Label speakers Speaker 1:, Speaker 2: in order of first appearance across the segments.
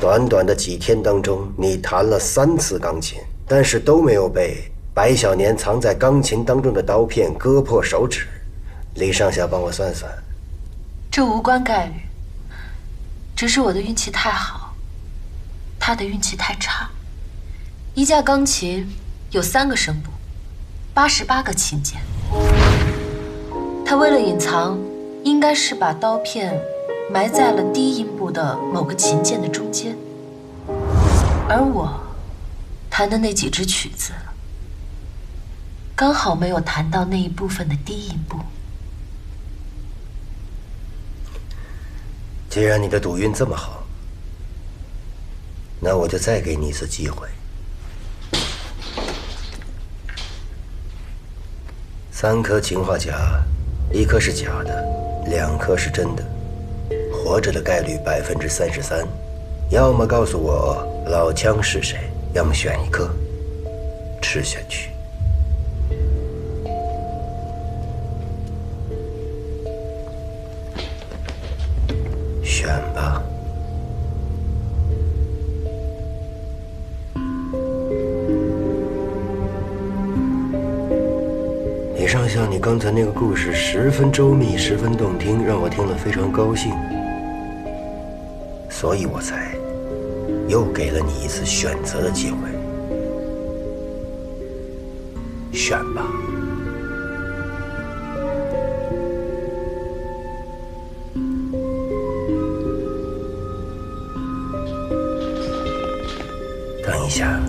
Speaker 1: 短短的几天当中，你弹了3次钢琴，但是都没有被白小年藏在钢琴当中的刀片割破手指。李上校，帮我算算。
Speaker 2: 这无关概率，只是我的运气太好，他的运气太差。一架钢琴有3个声部，88个琴键。他为了隐藏，应该是把刀片埋在了低音部的某个琴键的中间，而我弹的那几支曲子，刚好没有弹到那一部分的低音部。
Speaker 1: 既然你的赌运这么好，那我就再给你一次机会。3颗氰化钾，1颗是假的，2颗是真的，活着的概率33%。要么告诉我老枪是谁，要么选一颗吃下去。选吧。李上校，你刚才那个故事十分周密，十分动听，让我听了非常高兴，所以我才又给了你一次选择的机会。选吧。等一下。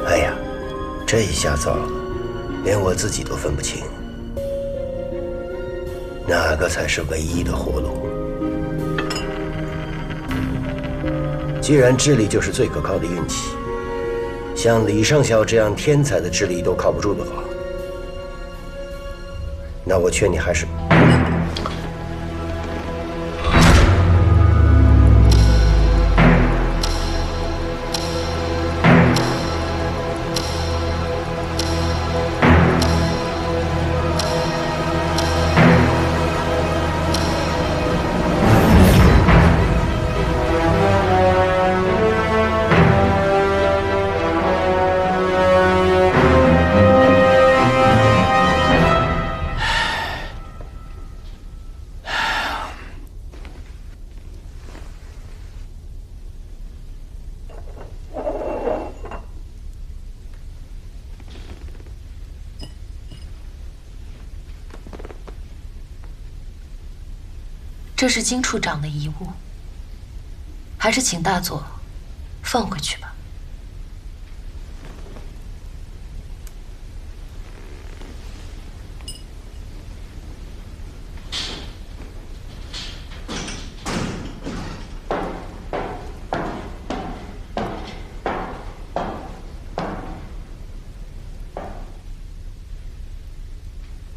Speaker 1: 哎呀，这一下糟了，连我自己都分不清，哪个才是唯一的活路。既然智力就是最可靠的运气，像李上校这样天才的智力都靠不住的话，那我劝你还是……
Speaker 2: 这是金处长的遗物，还是请大佐放回去吧。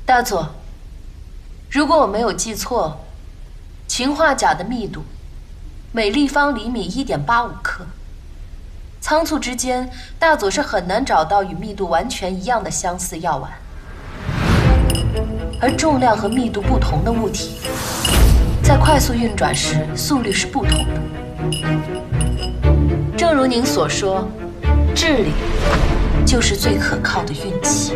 Speaker 2: 大佐，如果我没有记错，氰化钾的密度每立方厘米1.85克。仓促之间，大佐是很难找到与密度完全一样的相似药丸。而重量和密度不同的物体，在快速运转时速率是不同的。正如您所说，智力就是最可靠的运气。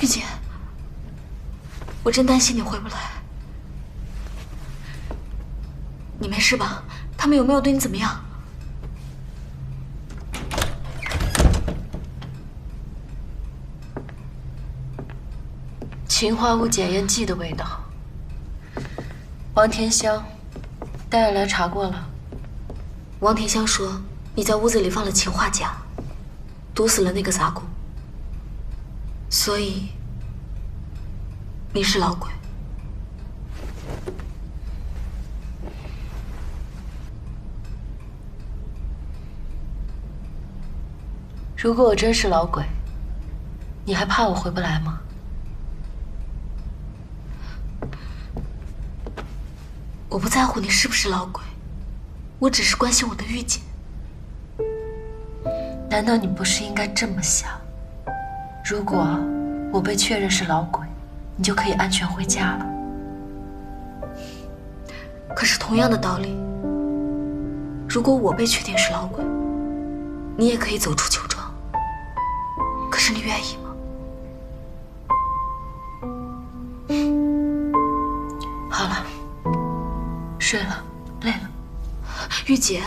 Speaker 3: 玉姐，我真担心你回不来。你没事吧？他们有没有对你怎么样？
Speaker 2: 氰化物检验剂的味道。王天香带来查过了。
Speaker 3: 王天香说你在屋子里放了氰化钾，毒死了那个杂工，所以你是老鬼。
Speaker 2: 如果我真是老鬼，你还怕我回不来吗？
Speaker 3: 我不在乎你是不是老鬼，我只是关心我的玉姐。
Speaker 2: 难道你不是应该这么想？如果我被确认是老鬼，你就可以安全回家了。
Speaker 3: 可是同样的道理，如果我被确定是老鬼，你也可以走出囚庄。可是你愿意吗？
Speaker 2: 好了，睡了，累了。
Speaker 3: 玉姐，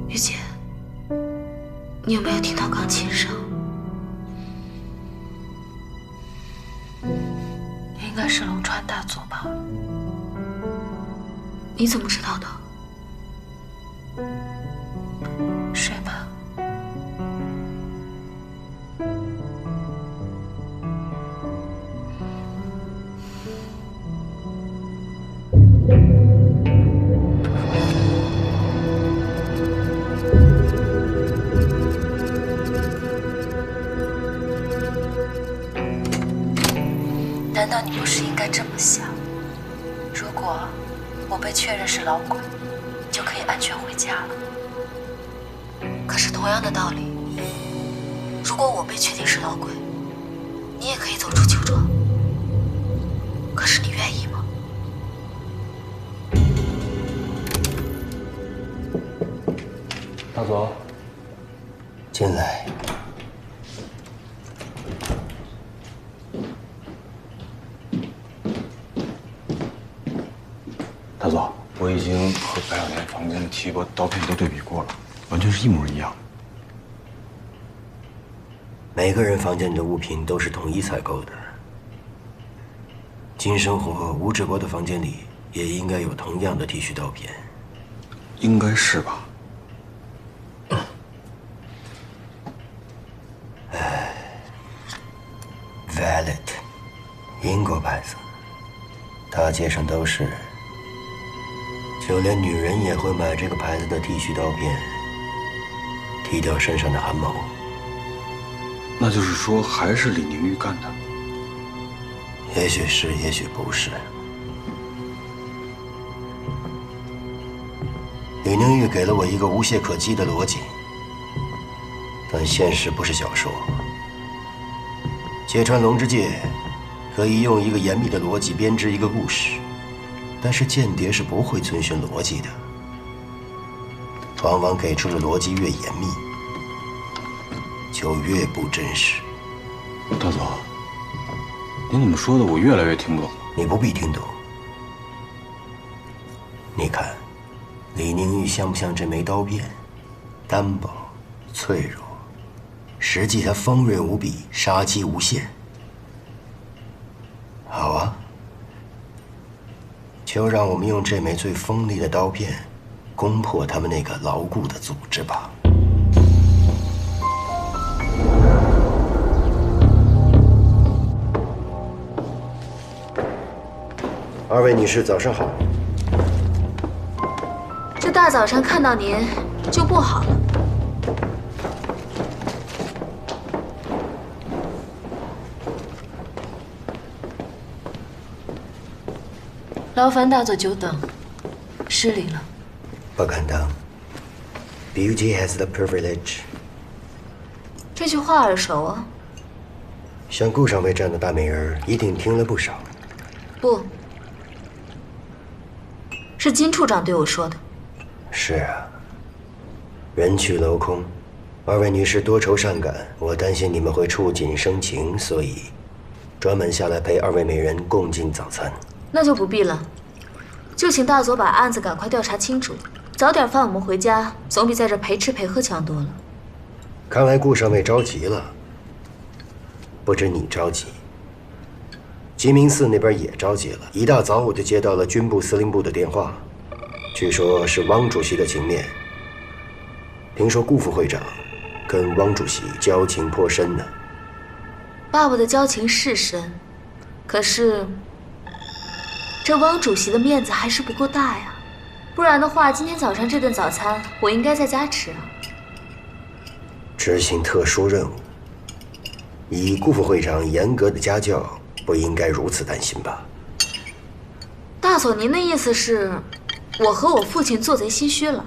Speaker 3: 玉姐，你有没有听到钢琴声？
Speaker 2: 应该是龙川大佐吧？
Speaker 3: 你怎么知道的？
Speaker 2: 睡吧。难道你不是应该这么想？如果我被确认是老鬼，你就可以安全回家了。
Speaker 3: 可是同样的道理，如果我被确定是老鬼，你也可以走出囚庄。可是你愿意吗？
Speaker 4: 大佐，
Speaker 1: 进来。
Speaker 4: 大佐，我已经和白小莲房间的提拨刀片都对比过了，完全是一模一样。
Speaker 1: 每个人房间里的物品都是统一采购的。金生活、吴志国的房间里也应该有同样的剃须刀片。
Speaker 4: 应该是吧？Valet，
Speaker 1: 英国牌子，大街上都是。就连女人也会买这个牌子的剃须刀片，剃掉身上的汗毛。
Speaker 4: 那就是说，还是李宁玉干的？
Speaker 1: 也许是，也许不是。李宁玉给了我一个无懈可击的逻辑，但现实不是小说。揭穿龙之介可以用一个严密的逻辑编织一个故事，但是间谍是不会遵循逻辑的，往往给出的逻辑越严密，就越不真实。
Speaker 4: 大佐，您怎么说的？我越来越听不懂了。
Speaker 1: 你不必听懂。你看，李宁玉像不像这枚刀片？单薄、脆弱，实际它锋锐无比，杀机无限。好啊，就让我们用这枚最锋利的刀片，攻破他们那个牢固的组织吧。二位女士，早上好。
Speaker 3: 这大早上看到您就不好了。
Speaker 2: 劳烦大佐久等，失礼了。
Speaker 1: 不敢当。Beauty has the privilege。
Speaker 3: 这句话耳熟啊。
Speaker 1: 像顾上尉这样的大美人，一定听了不少。
Speaker 3: 不，是金处长对我说的。
Speaker 1: 是啊，人去楼空，二位女士多愁善感，我担心你们会触景生情，所以专门下来陪二位美人共进早餐。
Speaker 3: 那就不必了，就请大佐把案子赶快调查清楚，早点放我们回家，总比在这陪吃陪喝强多了。
Speaker 1: 看来顾上尉着急了，不止你着急，鸡鸣寺那边也着急了。一大早我就接到了军部司令部的电话，据说是汪主席的情面。听说顾副会长跟汪主席交情颇深呢。
Speaker 3: 爸爸的交情是深，可是这汪主席的面子还是不够大呀。不然的话，今天早上这顿早餐我应该在家吃啊。
Speaker 1: 执行特殊任务，以顾副会长严格的家教，不应该如此担心吧？
Speaker 3: 大佐，您的意思是，我和我父亲做贼心虚了？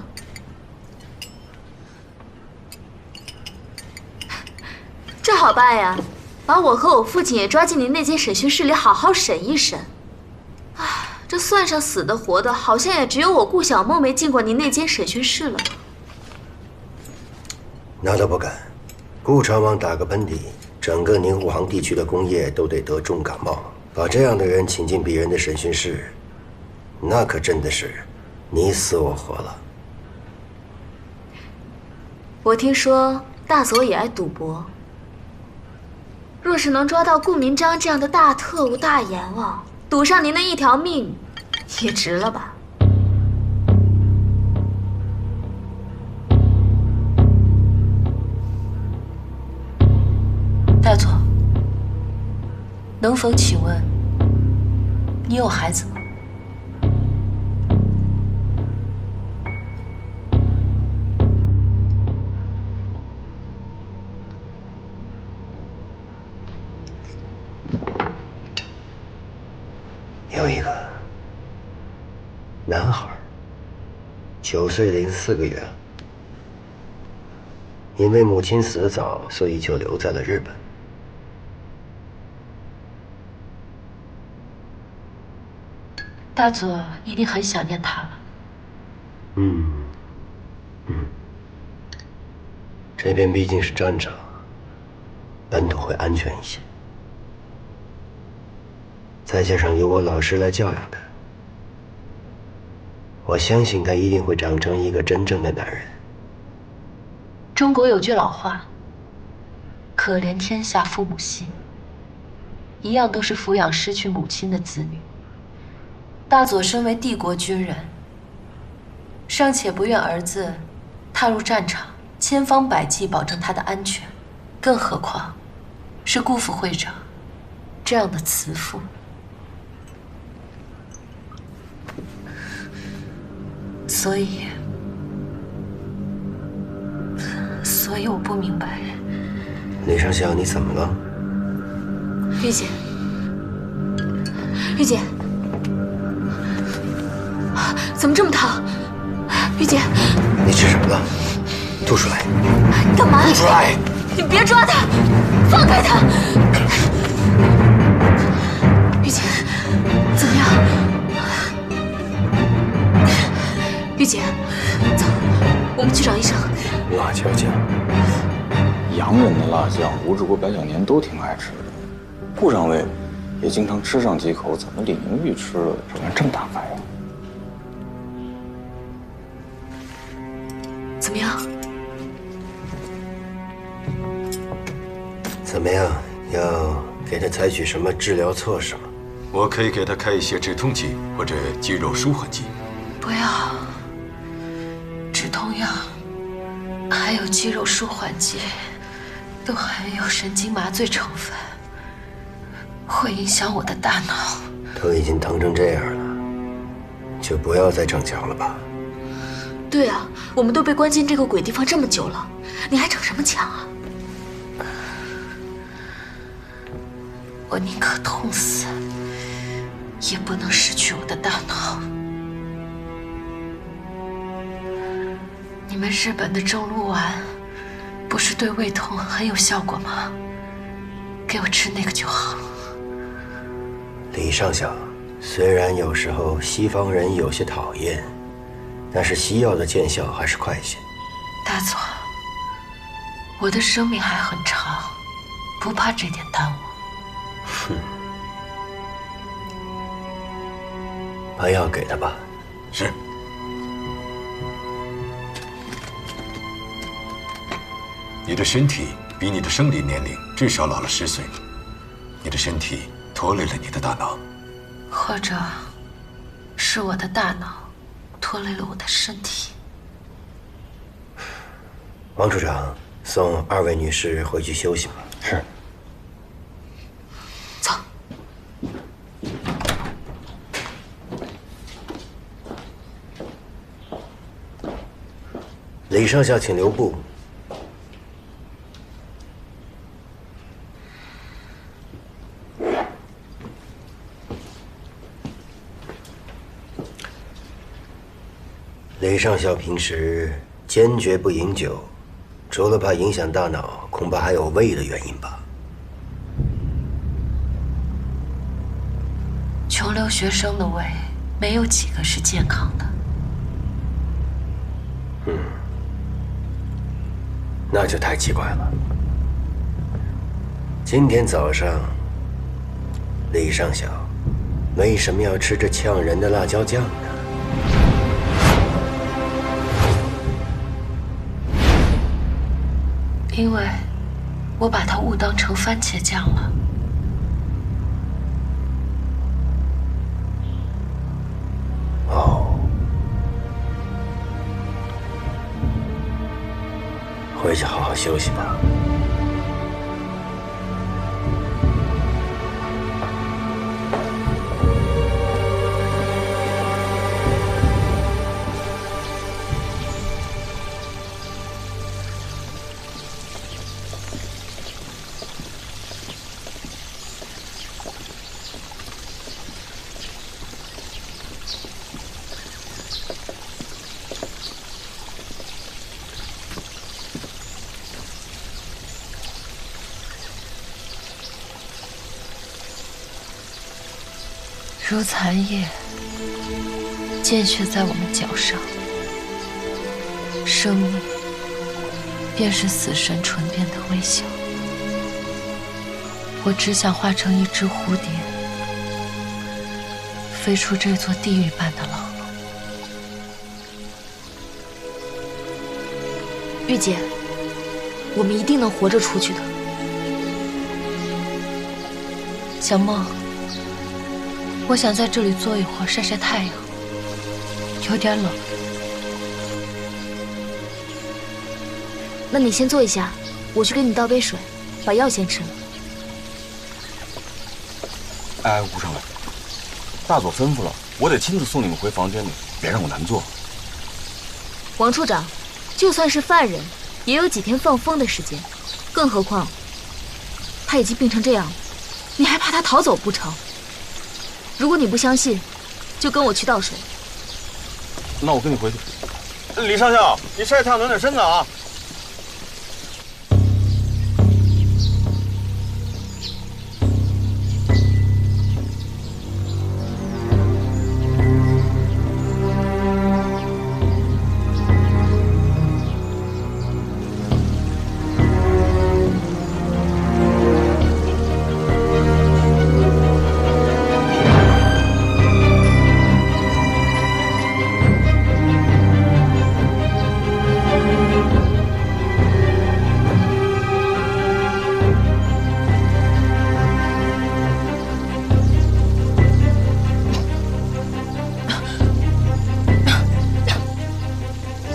Speaker 3: 这好办呀，把我和我父亲也抓进您那间审讯室里，好好审一审。唉，这算上死的活的，好像也只有我顾小梦没进过您那间审讯室了。
Speaker 1: 那倒不敢，顾长王打个喷嚏，整个宁沪杭地区的工业都得得重感冒。把这样的人请进别人的审讯室，那可真的是你死我活了。
Speaker 3: 我听说大佐也爱赌博，若是能抓到顾明章这样的大特务、大阎王，赌上您的一条命，也值了吧？
Speaker 2: 大佐，能否请问，你有孩子吗？
Speaker 1: 有一个男孩，9岁零4个月，因为母亲死得早，所以就留在了日本。
Speaker 2: 大佐一定很想念他了。
Speaker 1: 这边毕竟是战场，本土会安全一些。再加上有我老师来教养他，我相信他一定会长成一个真正的男人。
Speaker 2: 中国有句老话，可怜天下父母心，一样都是抚养失去母亲的子女。大佐身为帝国军人，尚且不愿儿子踏入战场，千方百计保证他的安全，更何况是顾副会长这样的慈父。所以我不明白，
Speaker 1: 李尚香，你怎么了？
Speaker 3: 玉姐，玉姐，怎么这么疼？玉姐，
Speaker 1: 你吃什么了？吐出来！
Speaker 3: 你干嘛？
Speaker 1: 吐出来！
Speaker 3: 你别抓他，放开他！玉姐，怎么样？玉姐，走，我们去找医生。
Speaker 4: 辣椒酱，洋人的辣酱，吴志国、白小年都挺爱吃的。顾上尉也经常吃上几口，怎么李宁玉吃了这玩意这么大反应？
Speaker 3: 怎么样？
Speaker 1: 怎么样？要给他采取什么治疗措施吗？
Speaker 5: 我可以给他开一些止痛剂或者肌肉舒缓剂。
Speaker 2: 不要，止痛药还有肌肉舒缓剂都含有神经麻醉成分，会影响我的大脑。
Speaker 1: 都已经疼成这样了，就不要再整墙了吧。
Speaker 3: 对啊，我们都被关进这个鬼地方这么久了，你还整什么墙啊？
Speaker 2: 我宁可痛死，也不能失去我的大脑。你们日本的正露丸不是对胃痛很有效果吗？给我吃那个就好。
Speaker 1: 李上校，虽然有时候西方人有些讨厌，但是西药的见效还是快些。
Speaker 2: 大佐，我的生命还很长，不怕这点耽误。
Speaker 1: 哼，把药给他吧。
Speaker 5: 是。你的身体比你的生理年龄至少老了10岁，你的身体拖累了你的大脑，
Speaker 2: 或者是我的大脑拖累了我的身体。
Speaker 1: 王处长，送2位女士回去休息吧。
Speaker 4: 是。
Speaker 2: 走。
Speaker 1: 李上校，请留步。李上校平时坚决不饮酒，除了怕影响大脑，恐怕还有胃的原因吧。
Speaker 2: 穷留学生的胃没有几个是健康的。
Speaker 1: 那就太奇怪了。今天早上，李上校为什么要吃这呛人的辣椒酱呢？
Speaker 2: 因为我把它误当成番茄酱了。
Speaker 1: 哦，回去好好休息吧。
Speaker 2: 如残叶，见血在我们脚上。生命便是死神唇边的微笑。我只想化成一只蝴蝶，飞出这座地狱般的牢笼。
Speaker 3: 玉姐，我们一定能活着出去的。
Speaker 2: 小梦，我想在这里坐一会儿，晒晒太阳，有点冷。
Speaker 3: 那你先坐一下，我去给你倒杯水，把药先吃了。
Speaker 4: 哎，吴上尉，大佐吩咐了，我得亲自送你们回房间里，别让我难做。
Speaker 3: 王处长，就算是犯人，也有几天放风的时间，更何况他已经病成这样了，你还怕他逃走不成？如果你不相信，就跟我去倒水。
Speaker 4: 那我跟你回去。李上校，你晒太阳暖暖身子啊。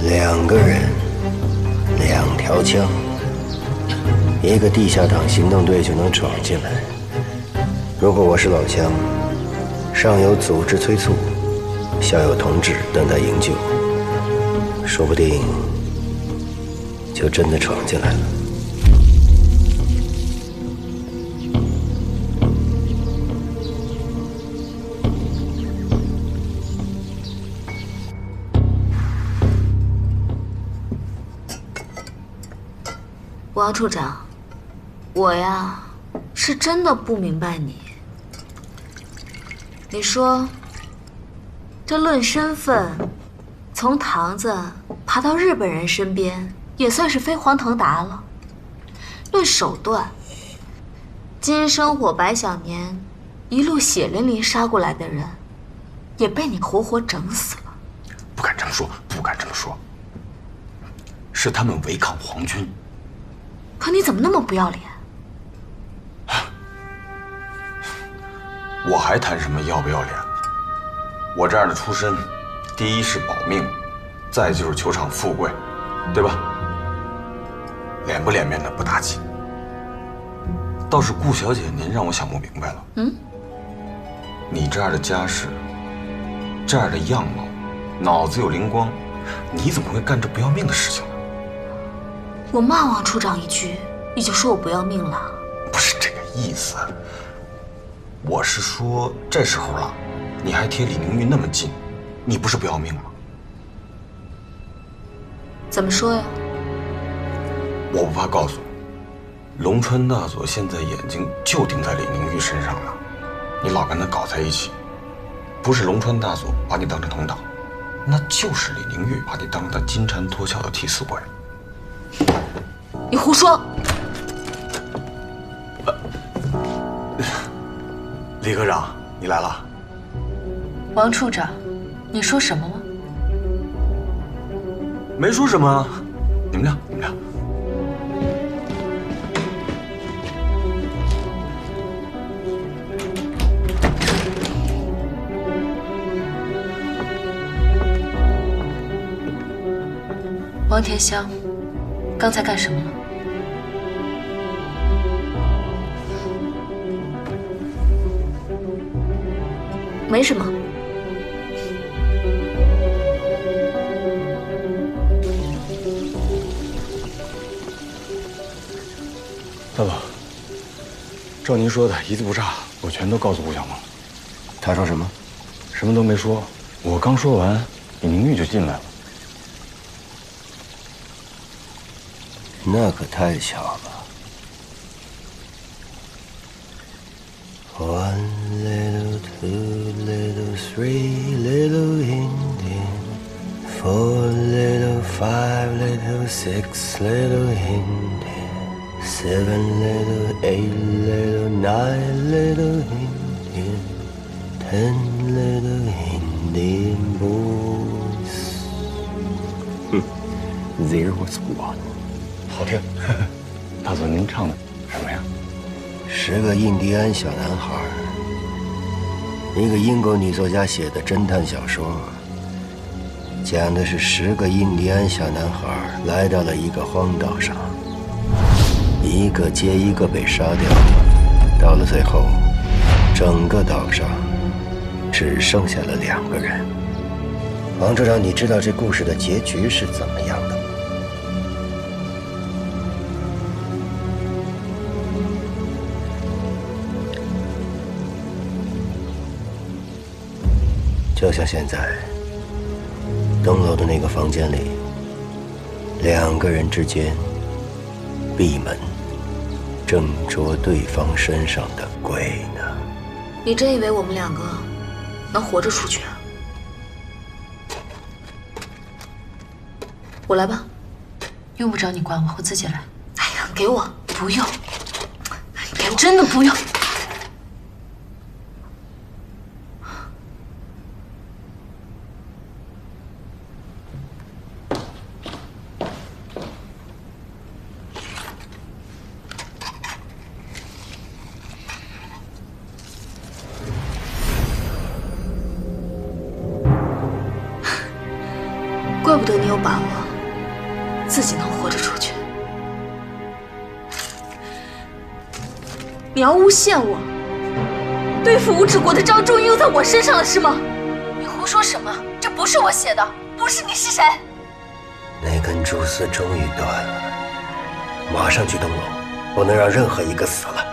Speaker 1: 2个人，2条枪，一个地下党行动队就能闯进来。如果我是老枪，上有组织催促，下有同志等待营救，说不定就真的闯进来了。
Speaker 3: 王处长，我呀是真的不明白你。你说，这论身份，从堂子爬到日本人身边，也算是飞黄腾达了。论手段，金生火、白小年一路血淋淋杀过来的人，也被你活活整死了。
Speaker 4: 不敢这么说，不敢这么说。是他们违抗皇军。
Speaker 3: 可你怎么那么不要脸？
Speaker 4: 我还谈什么要不要脸？我这样的出身，第一是保命，再就是球场富贵，对吧？脸不脸面的不打紧。倒是顾小姐，您让我想不明白了。你这样的家世，这样的样貌，脑子有灵光，你怎么会干这不要命的事情呢？
Speaker 3: 我骂王处长一句，你就说我不要命了？
Speaker 4: 不是这个意思。我是说，这时候了，你还贴李宁玉那么近，你不是不要命吗？
Speaker 3: 怎么说呀？
Speaker 4: 我不怕告诉你，龙川大佐现在眼睛就盯在李宁玉身上了。你老跟他搞在一起，不是龙川大佐把你当成同党，那就是李宁玉把你当成他金蝉脱壳的替死鬼。
Speaker 3: 你胡说！
Speaker 4: 李科长，你来了。
Speaker 2: 王处长，你说什么了？
Speaker 4: 没说什么啊。你们俩。
Speaker 2: 王田香，刚才干什么了？
Speaker 3: 没什么。
Speaker 4: 大佐，照您说的，一字不差，我全都告诉顾小萌。
Speaker 1: 他说什么？
Speaker 4: 什么都没说。我刚说完，李宁玉就进来了。
Speaker 1: 那可太巧了。One little, two little, three little Indian, 4 little, 5 little, 6 little Indian, 7 little, 8 little, 9 little Indian, 10 little Indian boys. There was one.
Speaker 4: 好听。大佐，您唱的什么呀
Speaker 1: ？10个印第安小男孩，一个英国女作家写的侦探小说，讲的是10个印第安小男孩来到了一个荒岛上，一个接一个被杀掉了，到了最后，整个岛上只剩下了2个人。王处长，你知道这故事的结局是怎么样的吗？就像现在，东楼的那个房间里，2个人之间闭门，正啄对方身上的鬼呢。
Speaker 3: 你真以为我们2个能活着出去啊？我来吧。
Speaker 2: 用不着你管我，我自己来。
Speaker 3: 哎呀，给我！
Speaker 2: 不用，
Speaker 3: 给我！
Speaker 2: 真的不用。
Speaker 3: 怪不得你有把握自己能活着出去。你要诬陷我，对付吴志国的账终于又在我身上了，是吗？你胡说什么？这不是我写的，不是你是谁？
Speaker 1: 那根蛛丝终于断了，马上去东楼，不能让任何一个死了。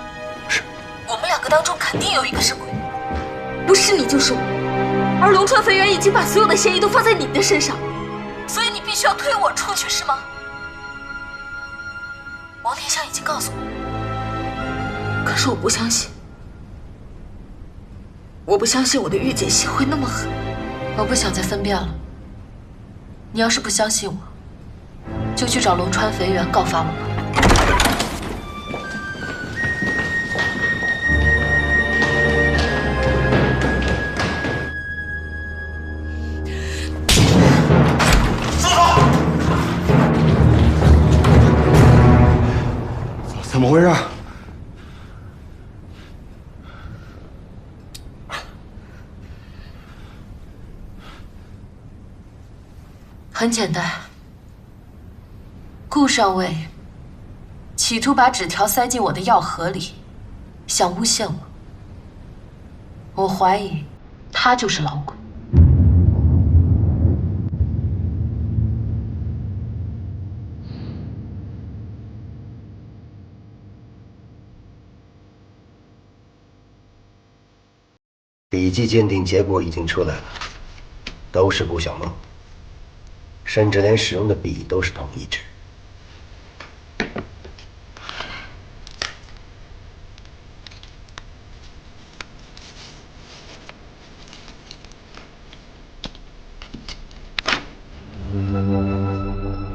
Speaker 3: 是。我们2个当中肯定有一个是鬼，不是你就是我。而龙川飞猿已经把所有的嫌疑都放在你的身上。所以你必须要推我出去，是吗？王天香已经告诉我，可是我不相信，我不相信我的御姐心会那么狠。
Speaker 2: 我不想再分辨了。你要是不相信我，就去找龙川肥原告发我吧。
Speaker 4: 怎么回事？
Speaker 2: 很简单，顾上尉企图把纸条塞进我的药盒里，想诬陷我。我怀疑他就是老鬼。
Speaker 1: 笔迹鉴定结果已经出来了，都是顾小梦，甚至连使用的笔都是同一支。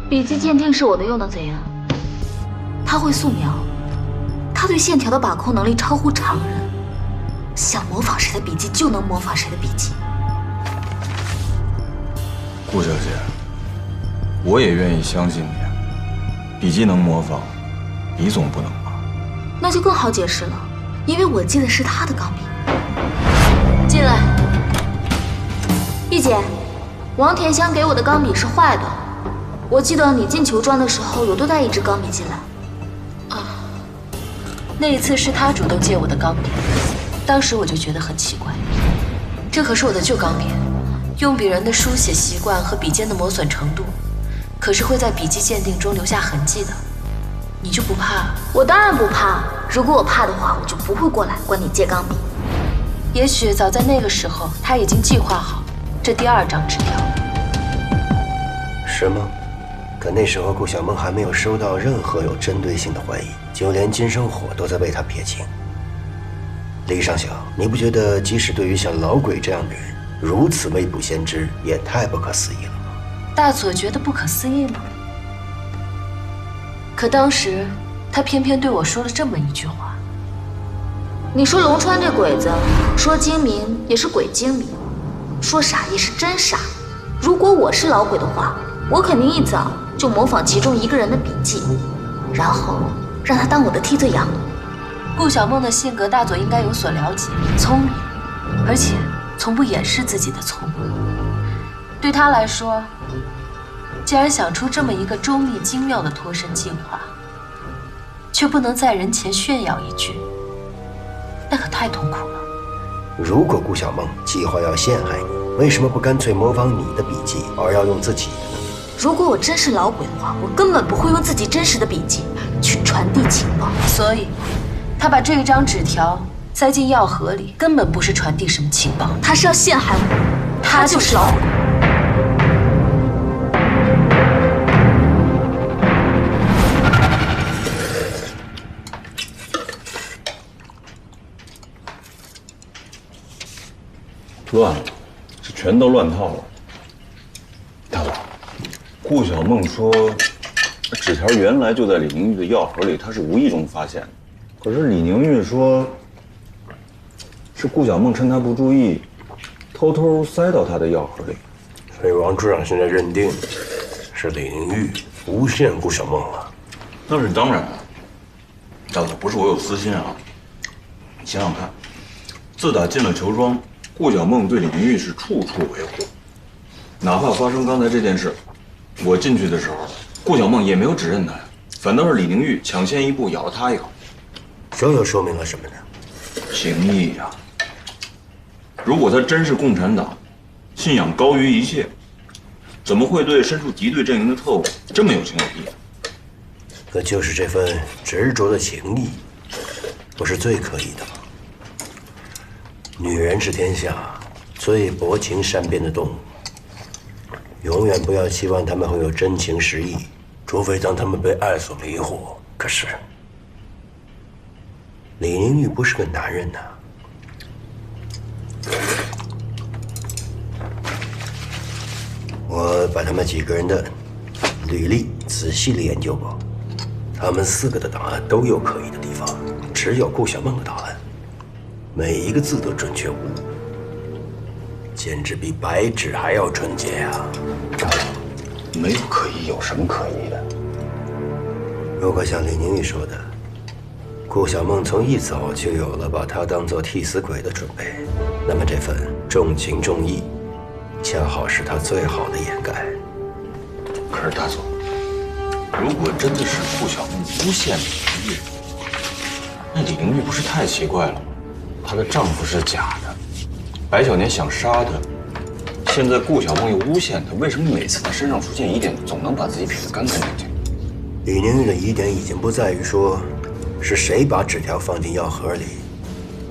Speaker 3: 笔迹鉴定是我的又能怎样？他会素描，他对线条的把控能力超乎常人。想模仿谁的笔迹就能模仿谁的笔迹。
Speaker 4: 顾小姐，我也愿意相信你。笔迹能模仿，笔总不能吧？
Speaker 3: 那就更好解释了，因为我记得是他的钢笔。进来，碧姐，王田香给我的钢笔是坏的。我记得你进球庄的时候有多带一支钢笔进来。
Speaker 2: 啊，那一次是他主动借我的钢笔。当时我就觉得很奇怪，这可是我的旧钢笔，用笔人的书写习惯和笔尖的磨损程度，可是会在笔迹鉴定中留下痕迹的。你就不怕？
Speaker 3: 我当然不怕，如果我怕的话，我就不会过来管你借钢笔。
Speaker 2: 也许早在那个时候，他已经计划好这第2张纸条。
Speaker 1: 是吗？可那时候顾小梦还没有收到任何有针对性的怀疑，就连金生火都在为他撇清。李尚小，你不觉得即使对于像老鬼这样的人，如此未卜先知，也太不可思议了吗？
Speaker 2: 大佐觉得不可思议吗？可当时他偏偏对我说了这么一句话：
Speaker 3: 你说龙川这鬼子，说精明也是鬼精明，说傻也是真傻。如果我是老鬼的话，我肯定一早就模仿其中一个人的笔记，然后让他当我的替罪羊。
Speaker 2: 顾小梦的性格，大佐应该有所了解，聪明，而且从不掩饰自己的聪明。对他来说，既然想出这么一个周密精妙的脱身计划，却不能在人前炫耀一句，那可太痛苦了。
Speaker 1: 如果顾小梦计划要陷害你，为什么不干脆模仿你的笔记，而要用自己的呢？
Speaker 3: 如果我真是老鬼的话，我根本不会用自己真实的笔记去传递情报。
Speaker 2: 所以他把这一张纸条塞进药盒里，根本不是传递什么情报，
Speaker 3: 他是要陷害我，他就是老鬼。
Speaker 4: 乱了，这全都乱套了。大佐，顾小梦说，纸条原来就在李宁玉的药盒里，她是无意中发现的。可是李宁玉说，是顾小梦趁他不注意，偷偷塞到他的药盒里。
Speaker 1: 所以王处长现在认定是李宁玉诬陷顾小梦了。
Speaker 4: 那是当然了，大佐，不是我有私心啊。你想想看，自打进了球庄，顾小梦对李宁玉是处处维护，哪怕发生刚才这件事，我进去的时候，顾小梦也没有指认他呀，反倒是李宁玉抢先一步咬了他一口。
Speaker 1: 这又说明了什么呢？
Speaker 4: 情义呀！如果他真是共产党，信仰高于一切，怎么会对身处敌对阵营的特务这么有情有义？
Speaker 1: 可就是这份执着的情义，不是最可疑的吗？女人是天下最薄情善变的动物，永远不要期望她们会有真情实意，除非当她们被爱所迷惑，可是李宁玉不是个男人呐。我把他们几个人的履历仔细地研究过，他们4个的档案都有可疑的地方，只有顾小梦的档案，每一个字都准确无误，简直比白纸还要纯洁啊！
Speaker 4: 没有可疑，有什么可疑的？
Speaker 1: 如果像李宁玉说的，顾小梦从一早就有了把他当做替死鬼的准备，那么这份重情重义，恰好是他最好的掩盖。
Speaker 4: 可是大佐，如果真的是顾小梦诬陷李宁玉，那李宁玉不是太奇怪了吗？她的丈夫是假的，白小年想杀她，现在顾小梦又诬陷她，为什么每次她身上出现疑点，总能把自己撇得干干净净？
Speaker 1: 李宁玉的疑点已经不在于说是谁把纸条放进药盒里，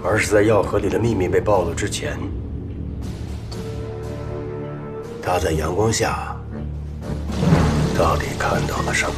Speaker 1: 而是在药盒里的秘密被暴露之前，他在阳光下到底看到了什么？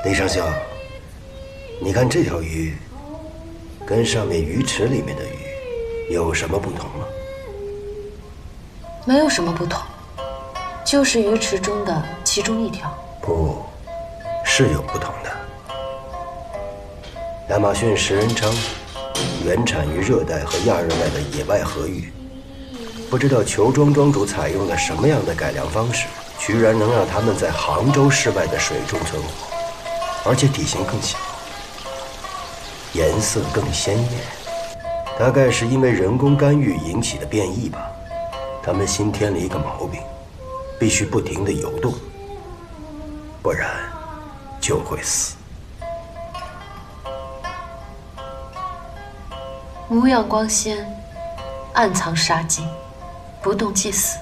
Speaker 1: 李上校，你看这条鱼，跟上面鱼池里面的鱼有什么不同吗？
Speaker 2: 没有什么不同，就是鱼池中的其中一条。
Speaker 1: 不，是有不同的。亚马逊食人鲳原产于热带和亚热带的野外河域，不知道裘庄庄主采用了什么样的改良方式，居然能让它们在杭州市外的水中存活，而且体型更小，颜色更鲜艳。大概是因为人工干预引起的变异吧。它们新添了一个毛病，必须不停地游动，不然就会死。
Speaker 2: 无恙光鲜，暗藏杀机，不动即死。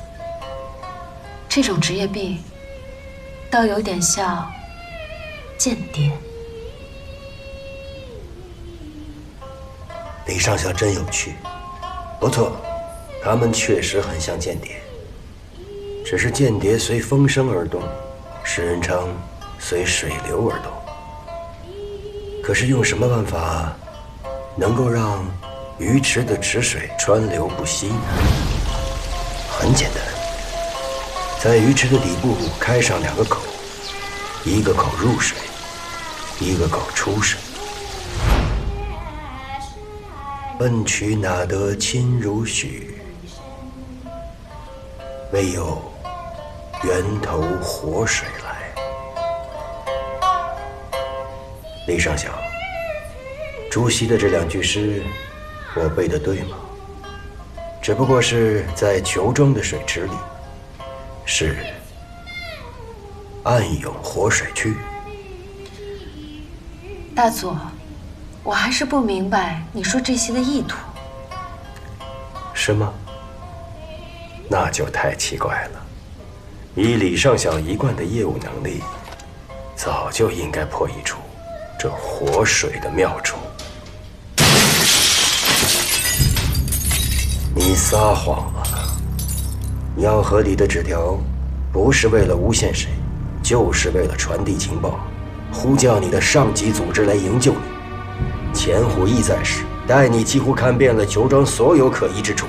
Speaker 2: 这种职业病，倒有点像间谍。
Speaker 1: 李上校真有趣，不错，他们确实很像间谍。只是间谍随风声而动，食人鲳随水流而动。可是用什么办法能够让鱼池的池水川流不息呢？很简单，在鱼池的底部开上2个口，一个口入水，一个口出水。奔渠哪得清如许，唯有源头活水来。李上校，朱熹的这2句诗，我背得对吗？只不过是在裘庄的水池里，是暗涌活水去。
Speaker 2: 大佐，我还是不明白你说这些的意图。
Speaker 1: 是吗？那就太奇怪了。以李上校一贯的业务能力，早就应该破译出这活水的妙处。你撒谎了！药盒里的纸条，不是为了诬陷谁，就是为了传递情报，呼叫你的上级组织来营救你。钱虎义在时，带你几乎看遍了球庄所有可疑之处，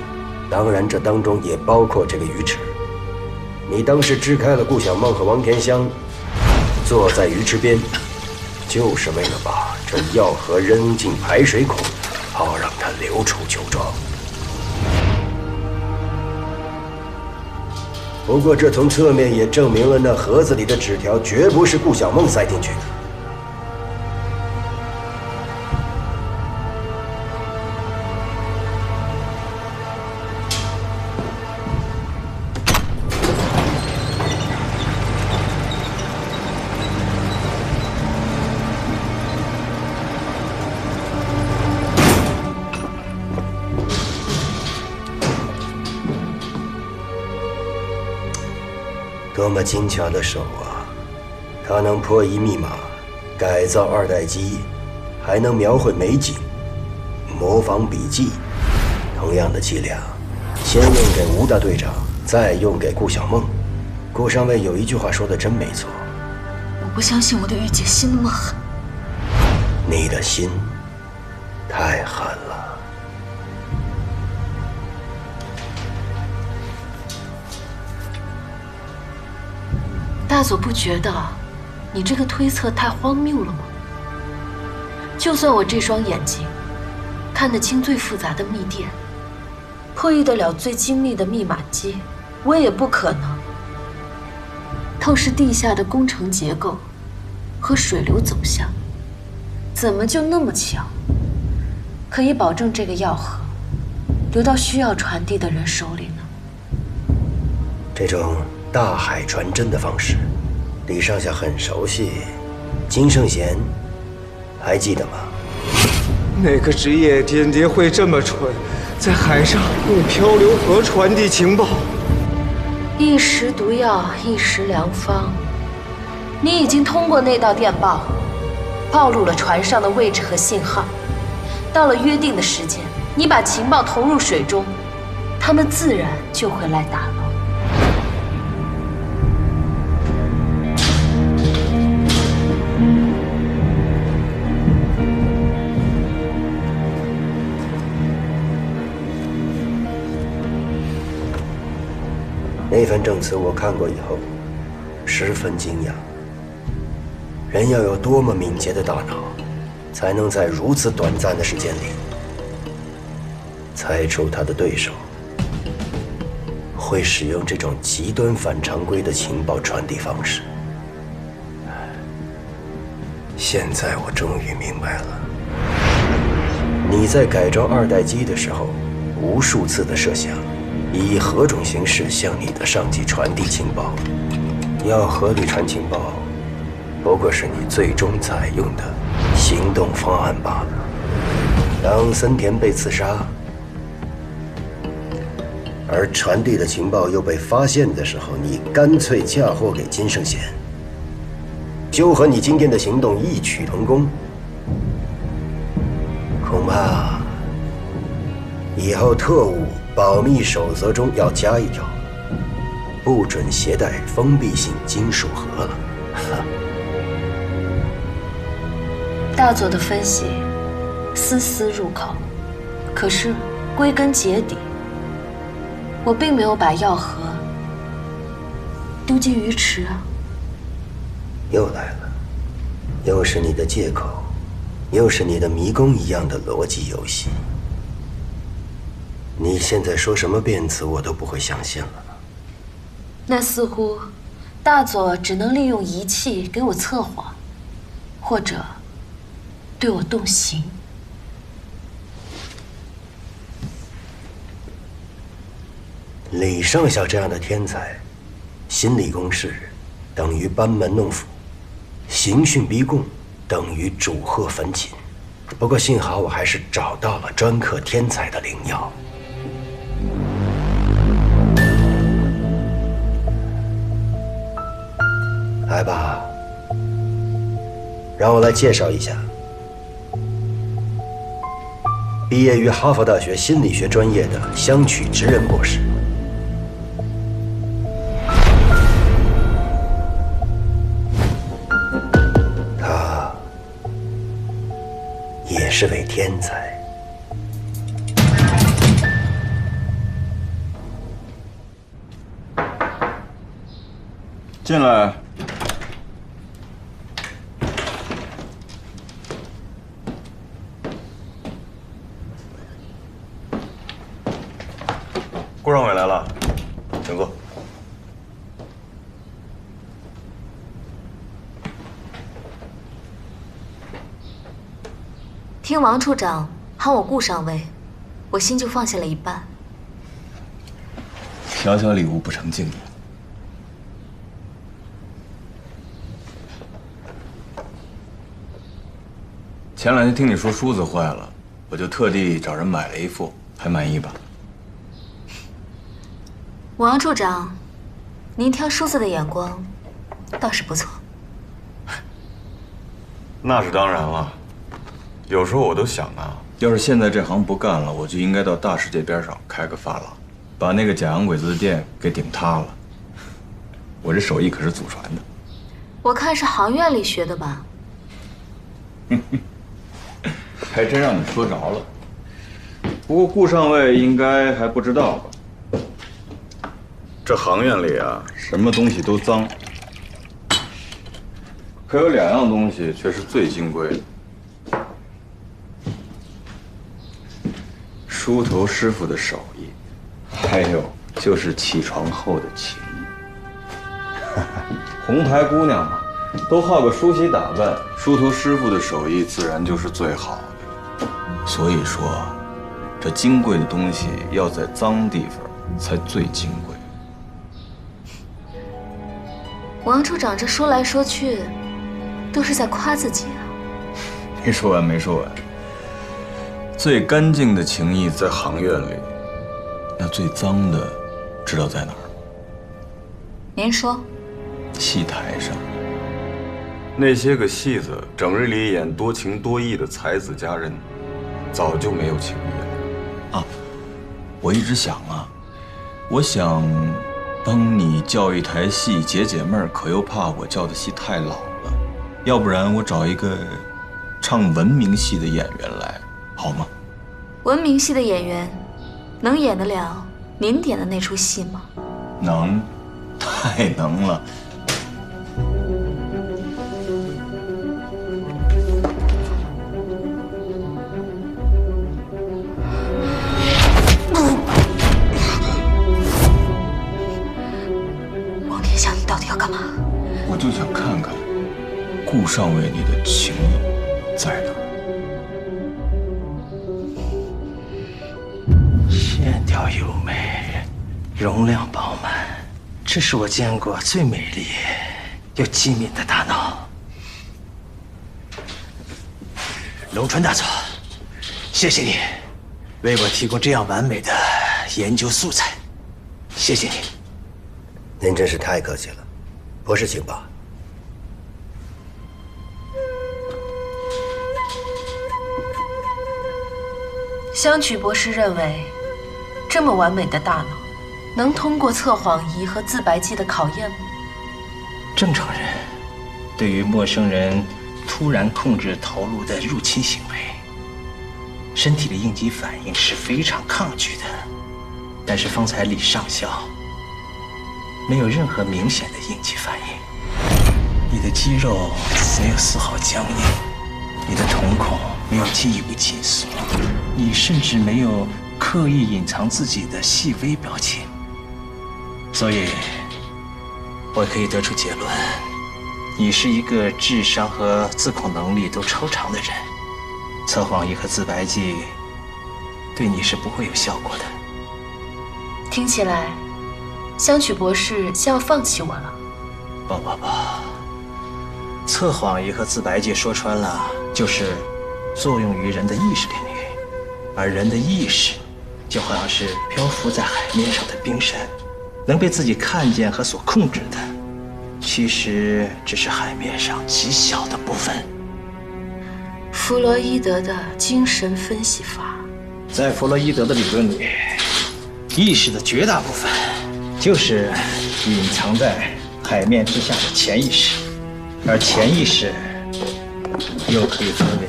Speaker 1: 当然这当中也包括这个鱼池。你当时支开了顾小梦和王田香，坐在鱼池边，就是为了把这药盒扔进排水孔，好让它流出球庄。不过这从侧面也证明了那盒子里的纸条绝不是顾小梦塞进去的。多么精巧的手啊！它能破译密码，改造二代机，还能描绘美景，模仿笔记。同样的伎俩，先用给吴大队长，再用给顾小梦。顾上尉有一句话说的真没错。
Speaker 3: 我不相信我的玉姐心那么狠。
Speaker 1: 你的心太狠了。
Speaker 2: 大佐不觉得你这个推测太荒谬了吗？就算我这双眼睛看得清最复杂的密电，破译得了最精密的密码机，我也不可能透视地下的工程结构和水流走向。怎么就那么巧，可以保证这个药盒流到需要传递的人手里呢？
Speaker 1: 这种大海传真的方式，李上校很熟悉。金圣贤，还记得吗？
Speaker 6: 哪个职业间谍会这么蠢，在海上用漂流盒传递情报？
Speaker 2: 一时毒药，一时良方。你已经通过那道电报，暴露了船上的位置和信号。到了约定的时间，你把情报投入水中，他们自然就会来打捞。
Speaker 1: 那份证词我看过以后，十分惊讶。人要有多么敏捷的大脑，才能在如此短暂的时间里猜出他的对手会使用这种极端反常规的情报传递方式。现在我终于明白了，你在改装二代机的时候，无数次的设想以何种形式向你的上级传递情报。药盒里传情报，不过是你最终采用的行动方案罢了。当森田被刺杀，而传递的情报又被发现的时候，你干脆嫁祸给金圣贤，就和你今天的行动异曲同工。恐怕以后特务保密守则中要加一条，不准携带封闭性金属盒了。
Speaker 2: 大佐的分析丝丝入口，可是归根结底，我并没有把药盒丢进鱼池啊。
Speaker 1: 又来了，又是你的借口，又是你的迷宫一样的逻辑游戏。你现在说什么辩词，我都不会相信了。
Speaker 2: 那似乎大佐只能利用仪器给我测谎，或者对我动刑。
Speaker 1: 李上校这样的天才，心理攻势等于班门弄斧，刑讯逼供等于祝贺焚琴。不过幸好我还是找到了专克天才的灵药。让我来介绍一下，毕业于哈佛大学心理学专业的香取直人博士。他也是位天才。
Speaker 4: 进来。顾尚伟来了，请坐。
Speaker 3: 听王处长喊我顾上尉，我心就放下了一半。
Speaker 4: 小小礼物不成敬意。前两天听你说梳子坏了，我就特地找人买了一副，还满意吧？
Speaker 3: 王处长，您挑梳子的眼光倒是不错。
Speaker 4: 那是当然了。有时候我都想啊，要是现在这行不干了，我就应该到大世界边上开个发廊，把那个假洋鬼子的店给顶塌了。我这手艺可是祖传的。
Speaker 3: 我看是行院里学的吧？
Speaker 4: 还真让你说着了。不过顾上尉应该还不知道吧？这行院里啊，什么东西都脏，可有两样东西却是最金贵的。梳头师傅的手艺，还有就是起床后的情谊。红牌姑娘嘛，都好个梳洗打扮，梳头师傅的手艺自然就是最好的。所以说，这金贵的东西要在脏地方才最金贵。
Speaker 3: 王处长这说来说去，都是在夸自己啊。
Speaker 4: 没说完，没说完。最干净的情谊在行院里，那最脏的，知道在哪儿吗？
Speaker 3: 您说。
Speaker 4: 戏台上，那些个戏子整日里演多情多义的才子佳人，早就没有情谊了。啊，我一直想啊，我想帮你叫一台戏解解闷儿，可又怕我叫的戏太老了，要不然我找一个唱文明戏的演员来，好吗？
Speaker 3: 文明戏的演员，能演得了您点的那出戏吗？
Speaker 4: 能，太能了。
Speaker 3: 王天祥，你到底要干嘛？
Speaker 4: 我就想看看顾上尉你的情谊在哪儿。
Speaker 7: 线条优美，容量饱满，这是我见过最美丽又机敏的大脑。龙川大佐，谢谢你为我提供这样完美的研究素材，谢谢你。
Speaker 1: 您真是太客气了，博士，请吧。
Speaker 2: 香取博士认为，这么完美的大脑，能通过测谎仪和自白剂的考验吗？
Speaker 7: 正常人对于陌生人突然控制头颅的入侵行为，身体的应激反应是非常抗拒的。但是方才李上校没有任何明显的应激反应，你的肌肉没有丝毫僵硬，你的瞳孔没有进一步紧缩，你甚至没有刻意隐藏自己的细微表情。所以，我可以得出结论，你是一个智商和自控能力都超常的人。测谎仪和自白剂对你是不会有效果的。
Speaker 2: 听起来，香取博士像要放弃我了。
Speaker 7: 不，测谎仪和自白剂说穿了就是作用于人的意识领域，而人的意识就好像是漂浮在海面上的冰山，能被自己看见和所控制的，其实只是海面上极小的部分。
Speaker 2: 弗洛伊德的精神分析法。
Speaker 7: 在弗洛伊德的理论里，意识的绝大部分就是隐藏在海面之下的潜意识，而潜意识又可以分为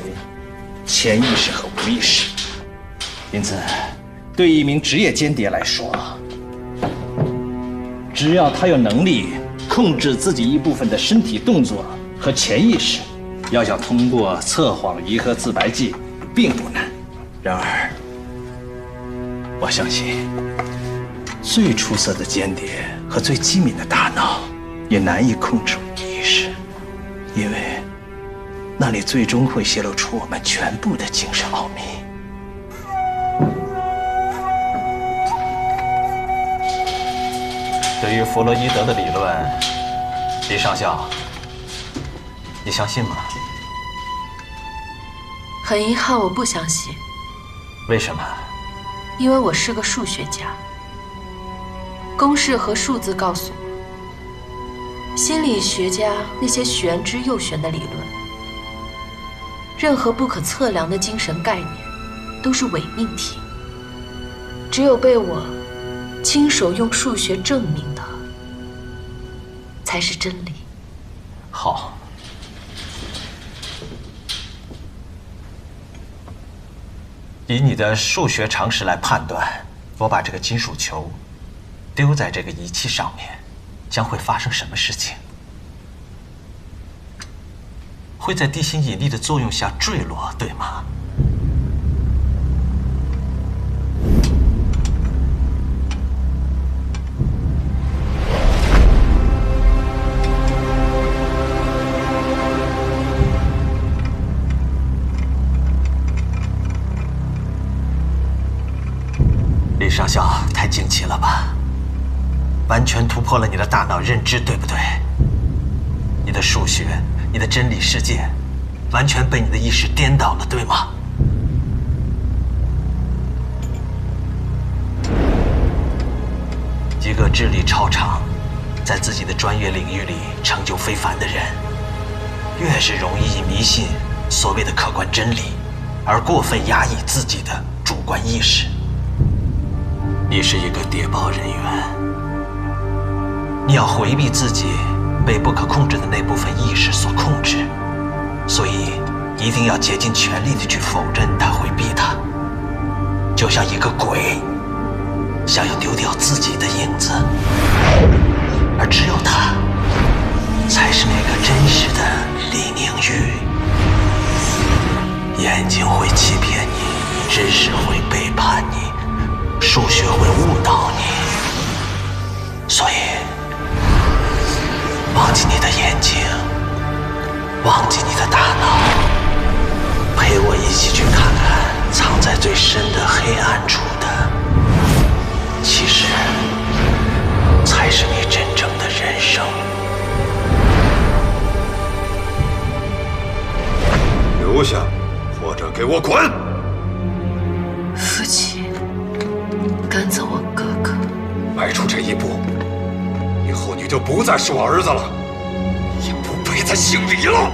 Speaker 7: 潜意识和无意识。因此，对一名职业间谍来说，只要他有能力控制自己一部分的身体动作和潜意识，要想通过测谎仪和自白剂并不难。然而，我相信最出色的间谍和最机敏的大脑也难以控制无意识，因为那里最终会泄露出我们全部的精神奥秘。对于弗洛伊德的理论，李上校，你相信吗？
Speaker 2: 很遗憾，我不相信。
Speaker 7: 为什么？
Speaker 2: 因为我是个数学家。公式和数字告诉我，心理学家那些玄之又玄的理论，任何不可测量的精神概念，都是伪命题。只有被我亲手用数学证明的，才是真理。
Speaker 7: 好。以你的数学常识来判断，我把这个金属球丢在这个仪器上面，将会发生什么事情？会在地心引力的作用下坠落，对吗？李上校，太惊奇了吧！完全突破了你的大脑认知，对不对？你的数学，你的真理世界，完全被你的意识颠倒了，对吗？一个智力超常，在自己的专业领域里成就非凡的人，越是容易以迷信所谓的客观真理，而过分压抑自己的主观意识。你是一个谍报人员，你要回避自己被不可控制的那部分意识所控制，所以一定要竭尽全力地去否认它、回避它，就像一个鬼想要丢掉自己的影子，而只有他才是那个真实的李宁玉。眼睛会欺骗你，知识会背叛你，数学会误导你，所以忘记你的眼睛，忘记你的大脑，陪我一起去看看藏在最深的黑暗处的，其实才是你真正的人生。
Speaker 5: 留下，或者给我滚！
Speaker 2: 父亲，赶走我哥哥。
Speaker 5: 迈出这一步，以后你就不再是我儿子了，也不配在姓李了。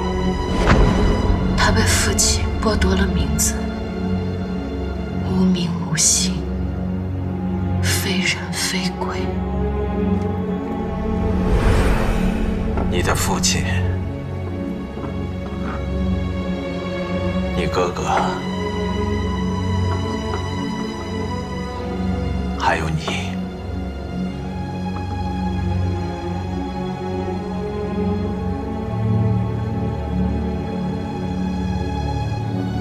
Speaker 2: 他被父亲剥夺了名字，无名无姓，非人非鬼。
Speaker 7: 你的父亲，你哥哥，还有你，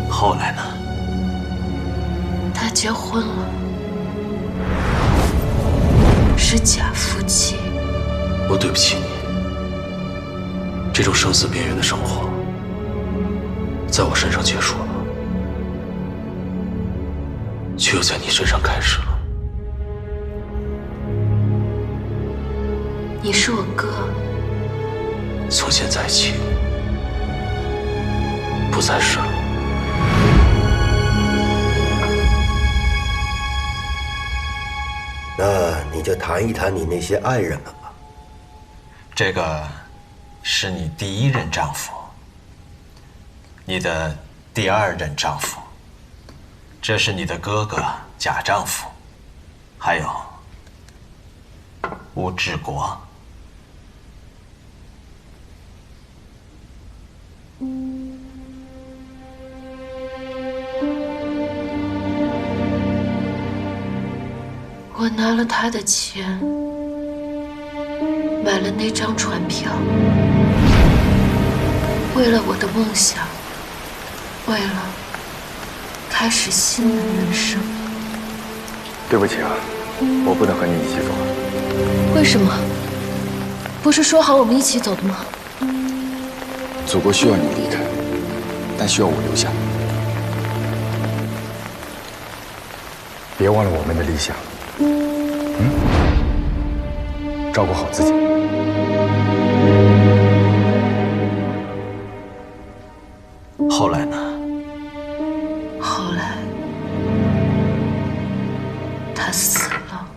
Speaker 7: 后来呢？
Speaker 2: 他结婚了，是假夫妻。
Speaker 8: 我对不起你，这种生死边缘的生活，在我身上结束了，却又在你身上开始了。
Speaker 2: 你是我哥，
Speaker 8: 从现在起，不再是了。
Speaker 1: 那你就谈一谈你那些爱人们吧。
Speaker 7: 这个是你第一任丈夫，你的第二任丈夫，这是你的哥哥贾丈夫，还有吴志国。
Speaker 2: 我拿了他的钱，买了那张船票，为了我的梦想，为了开始新的人生。
Speaker 6: 对不起啊，我不能和你一起走。
Speaker 2: 为什么？不是说好我们一起走的吗？
Speaker 6: 祖国需要你离开，但需要我留下。别忘了我们的理想。照顾好自己。
Speaker 7: 后来呢？
Speaker 2: 后来，他死了。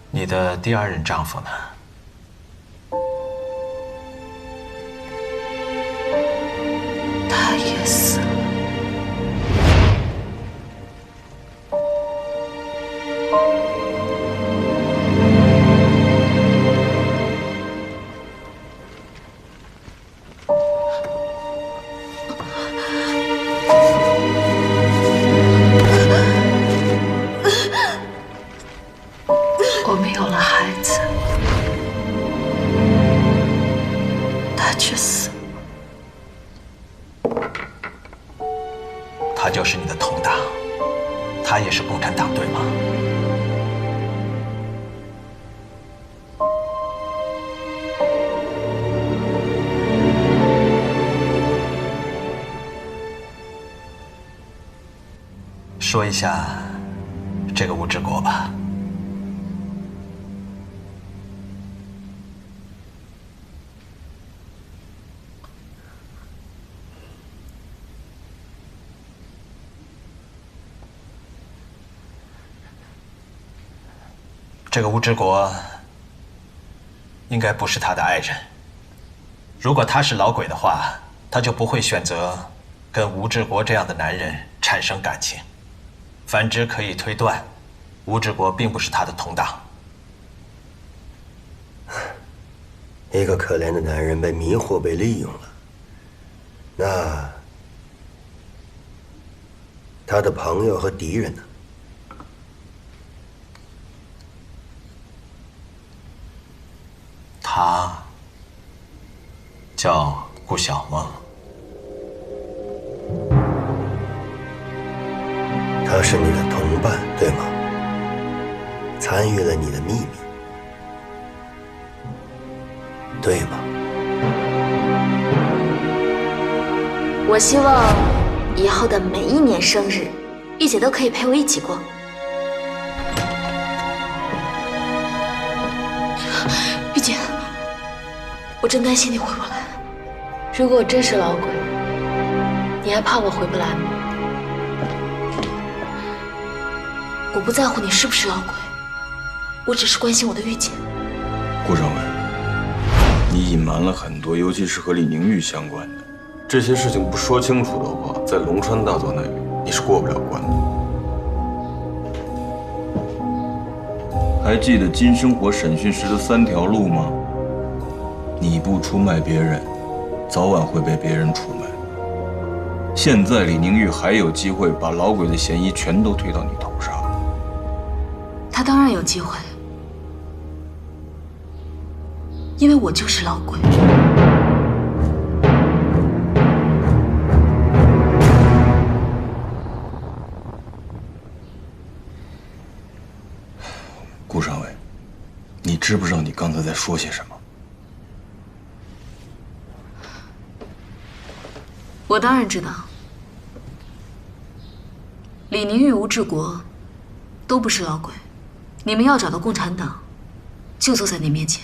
Speaker 7: 你的第二任丈夫呢？
Speaker 2: 他也死了。我们有了孩子，他却死了。
Speaker 7: 他就是你的同党，他也是共产党，对吗？说一下这个吴志国吧。这个吴志国应该不是他的爱人。如果他是老鬼的话，他就不会选择跟吴志国这样的男人产生感情。反之可以推断，吴志国并不是他的同党。
Speaker 1: 一个可怜的男人被迷惑、被利用了，那他的朋友和敌人呢？
Speaker 7: 他叫顾小梦。
Speaker 1: 他是你的同伴，对吗？参与了你的秘密，对吗？
Speaker 3: 我希望以后的每一年生日，玉姐都可以陪我一起过。玉姐，我真担心你回不来。
Speaker 2: 如果我真是老鬼，你还怕我回不来吗？
Speaker 3: 我不在乎你是不是老鬼，我只是关心我的玉姐。
Speaker 4: 顾政委，你隐瞒了很多，尤其是和李宁玉相关的这些事情，不说清楚的话，在龙川大佐那里你是过不了关的。还记得金生活审讯时的3条路吗？你不出卖别人，早晚会被别人出卖。现在李宁玉还有机会把老鬼的嫌疑全都推到你头上。
Speaker 3: 他当然有机会，因为我就是老鬼。
Speaker 4: 顾上尉，你知不知道你刚才在说些什么？
Speaker 3: 我当然知道，李宁玉、吴志国都不是老鬼。你们要找到共产党，就坐在你面前。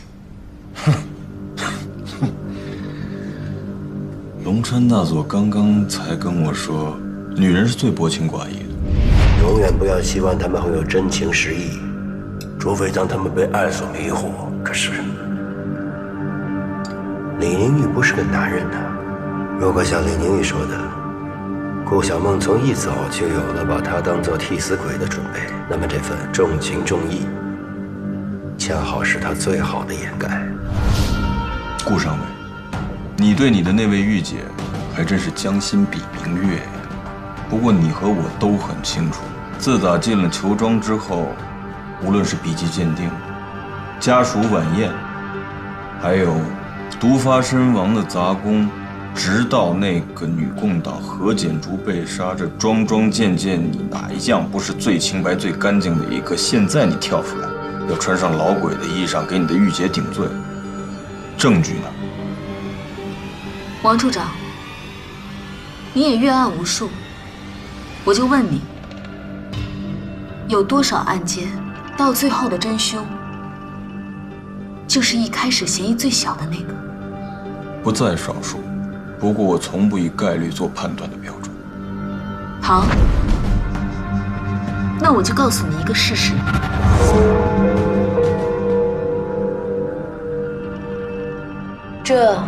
Speaker 4: 龙川大佐刚刚才跟我说，女人是最薄情寡义的。
Speaker 1: 永远不要希望他们会有真情实意，除非当他们被爱所迷惑。可是李宁玉不是个男人呐。如果像李宁玉说的，顾小梦从一早就有了把他当做替死鬼的准备，那么这份重情重义，恰好是他最好的掩盖。
Speaker 4: 顾尚伟，你对你的那位御姐，还真是将心比明月呀。不过你和我都很清楚，自打进了裘庄之后，无论是笔迹鉴定、家属晚宴，还有毒发身亡的杂工，直到那个女共党何简竹被杀，这桩桩件件，你哪一项不是最清白、最干净的一个？现在你跳出来，要穿上老鬼的衣裳，给你的御姐顶罪，证据呢？
Speaker 3: 王处长，你也阅案无数，我就问你，有多少案件到最后的真凶，就是一开始嫌疑最小的那个？
Speaker 4: 不在少数。不过我从不以概率做判断的标准。
Speaker 3: 好，那我就告诉你一个事实。
Speaker 2: 这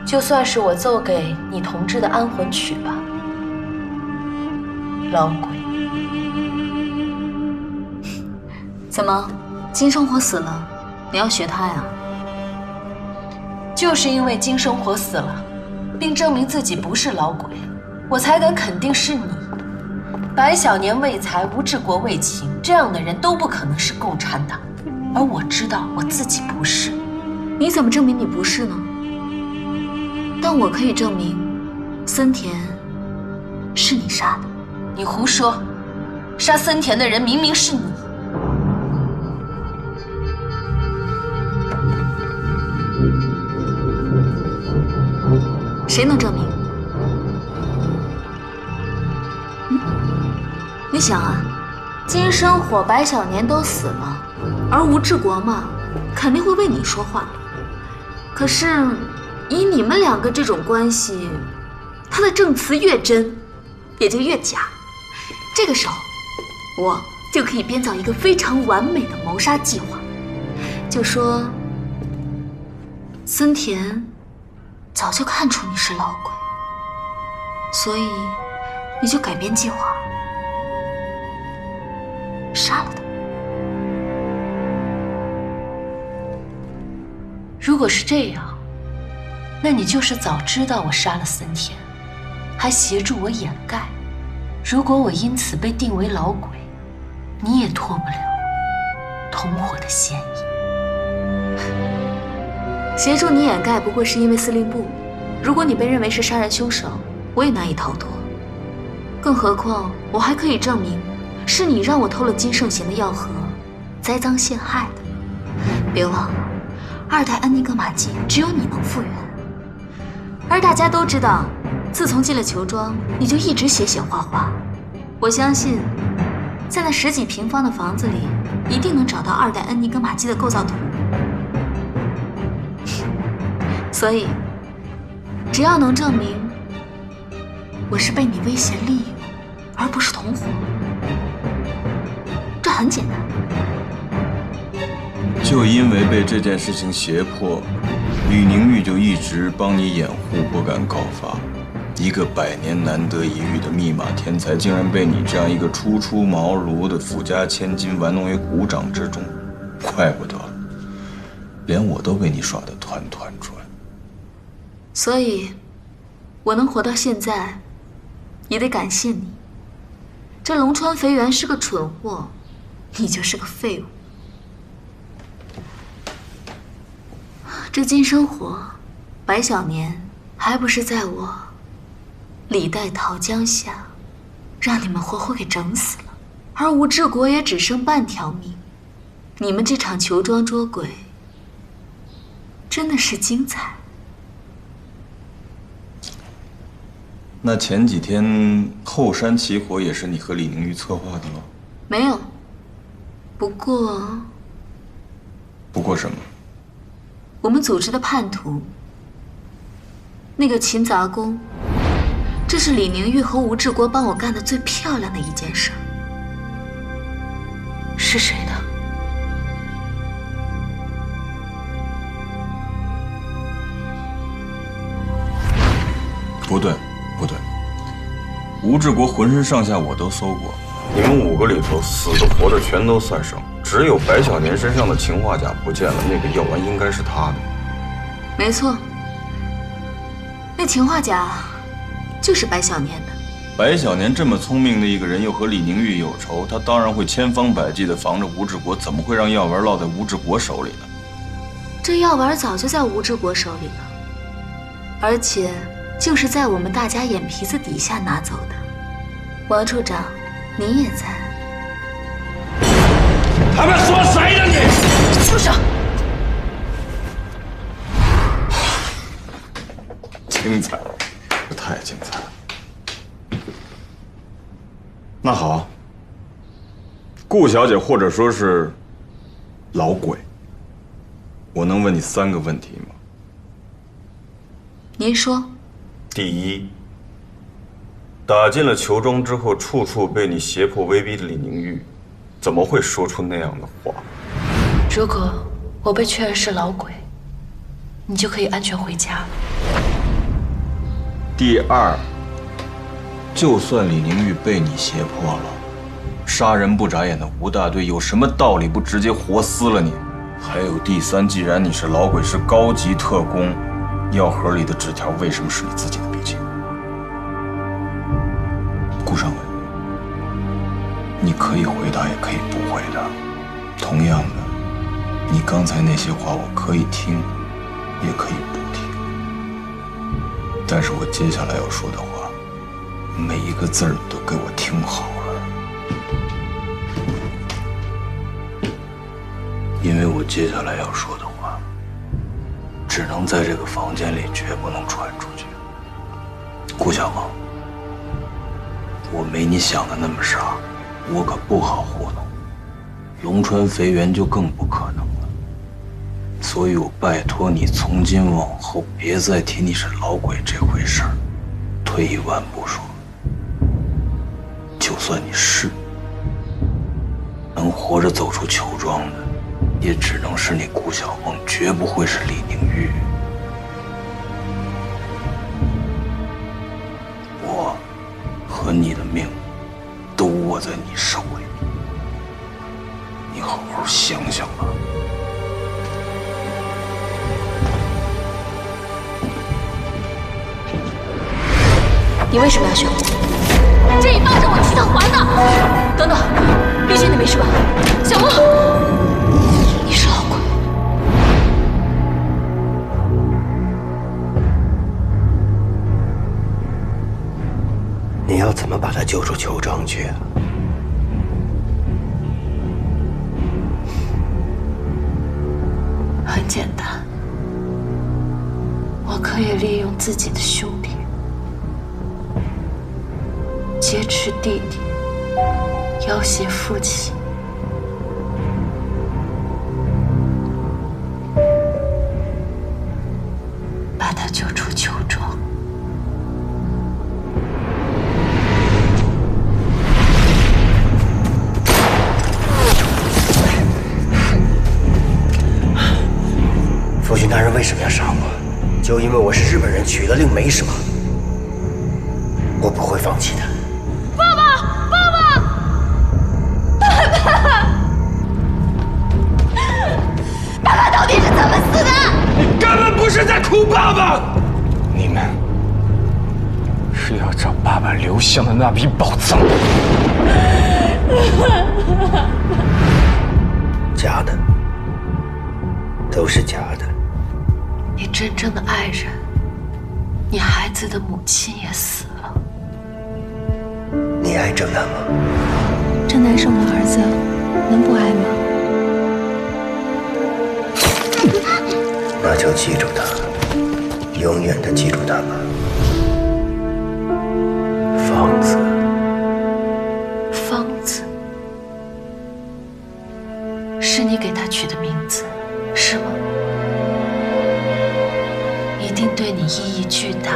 Speaker 2: 就算是我奏给你同志的安魂曲吧。老鬼，
Speaker 3: 怎么，金生活死了，你要学他呀？
Speaker 2: 就是因为金生活死了，并证明自己不是老鬼，我才敢肯定是你。白小年为财，吴志国为情，这样的人都不可能是共产党，而我知道我自己不是。
Speaker 3: 你怎么证明你不是呢？但我可以证明，森田是你杀的。
Speaker 2: 你胡说！杀森田的人明明是你。
Speaker 3: 谁能证明？你想啊，金生火、白小年都死了，而吴志国嘛，肯定会为你说话。可是，以你们两个这种关系，他的证词越真，也就越假。这个时候，我就可以编造一个非常完美的谋杀计划，就说森田早就看出你是老鬼，所以你就改变计划，杀了他。
Speaker 2: 如果是这样，那你就是早知道我杀了森田，还协助我掩盖。如果我因此被定为老鬼，你也脱不了同伙的嫌疑。
Speaker 3: 协助你掩盖不过是因为司令部，如果你被认为是杀人凶手，我也难以逃脱。更何况我还可以证明，是你让我偷了金圣贤的药盒，栽赃陷害的。别忘了，二代安妮格玛姬只有你能复原。而大家都知道，自从进了裘庄，你就一直写写画画。我相信，在那10几平方的房子里，一定能找到二代安妮格玛姬的构造图。所以，只要能证明我是被你威胁利用，而不是同伙，这很简单。
Speaker 4: 就因为被这件事情胁迫，吕宁玉就一直帮你掩护，不敢告发。一个100年难得一遇的密码天才，竟然被你这样一个初出茅庐的富家千金玩弄于股掌之中，怪不得连我都被你耍得团团转。
Speaker 3: 所以，我能活到现在，也得感谢你。这龙川肥原是个蠢货，你就是个废物。这金生活、白小年，还不是在我李代桃江下，让你们活活给整死了。而吴志国也只剩半条命。你们这场裘庄捉鬼，真的是精彩。
Speaker 4: 那前几天后山起火也是你和李宁玉策划的喽？
Speaker 3: 没有。不过
Speaker 4: 什么？
Speaker 3: 我们组织的叛徒，那个秦杂工，这是李宁玉和吴志国帮我干的最漂亮的一件事。
Speaker 2: 是谁的？
Speaker 4: 不对，吴志国浑身上下我都搜过，你们5个里头死的活的全都算上，只有白小年身上的氰化钾不见了，那个药丸应该是他的。
Speaker 3: 没错，那氰化钾就是白小年的。
Speaker 4: 白小年这么聪明的一个人，又和李宁玉有仇，他当然会千方百计地防着吴志国，怎么会让药丸落在吴志国手里呢？
Speaker 3: 这药丸早就在吴志国手里了，而且就是在我们大家眼皮子底下拿走的。王处长，你也在。
Speaker 6: 他们说谁呢你？
Speaker 2: 住手！
Speaker 4: 精彩，这太精彩了。那好，顾小姐或者说是老鬼，我能问你3个问题吗？
Speaker 3: 您说。
Speaker 4: 第一，打进了裘庄之后，处处被你胁迫威逼的李宁玉，怎么会说出那样的话？
Speaker 2: 如果我被确认是老鬼，你就可以安全回家了。
Speaker 4: 第二，就算李宁玉被你胁迫了，杀人不眨眼的吴大队有什么道理不直接活撕了你？还有第三，既然你是老鬼，是高级特工，药盒里的纸条为什么是你自己的笔迹？顾尚文，你可以回答，也可以不回答。同样的，你刚才那些话我可以听，也可以不听。但是我接下来要说的话，每一个字儿你都给我听好了，因为我接下来要说的话，只能在这个房间里，绝不能传出去。顾小萌，我没你想的那么傻，我可不好糊弄，龙川肥源就更不可能了。所以我拜托你，从今往后别再提你是老鬼这回事儿。退一万步说，就算你是能活着走出裘庄的，也只能是你顾小萌，绝不会是李宁玉。我和你的命都握在你手里，你好好想想吧。
Speaker 3: 你为什么要选我？这一巴掌我替他还的。等等，丽君，你没事吧？小梦，你是老鬼。
Speaker 1: 你要怎么把他救出裘庄去啊？
Speaker 2: 很简单，我可以利用自己的兄弟劫持弟弟，要挟父亲，把他救出裘庄。
Speaker 1: 夫君大人为什么要杀我？就因为我是日本人，娶了令梅是吗？我不会放弃的。
Speaker 3: 爸爸到底是怎么死的？
Speaker 6: 你根本不是在哭爸爸，你们是要找爸爸留下的那笔宝藏。
Speaker 1: 假的，都是假的。
Speaker 2: 你真正的爱人，你孩子的母亲也死了。
Speaker 1: 你爱郑南吗？
Speaker 9: 郑南是我的儿子，能不爱吗？
Speaker 1: 那就记住他，永远的记住他吧。芳子，
Speaker 2: 芳子，是你给他取的名字，是吗？一定对你意义巨大。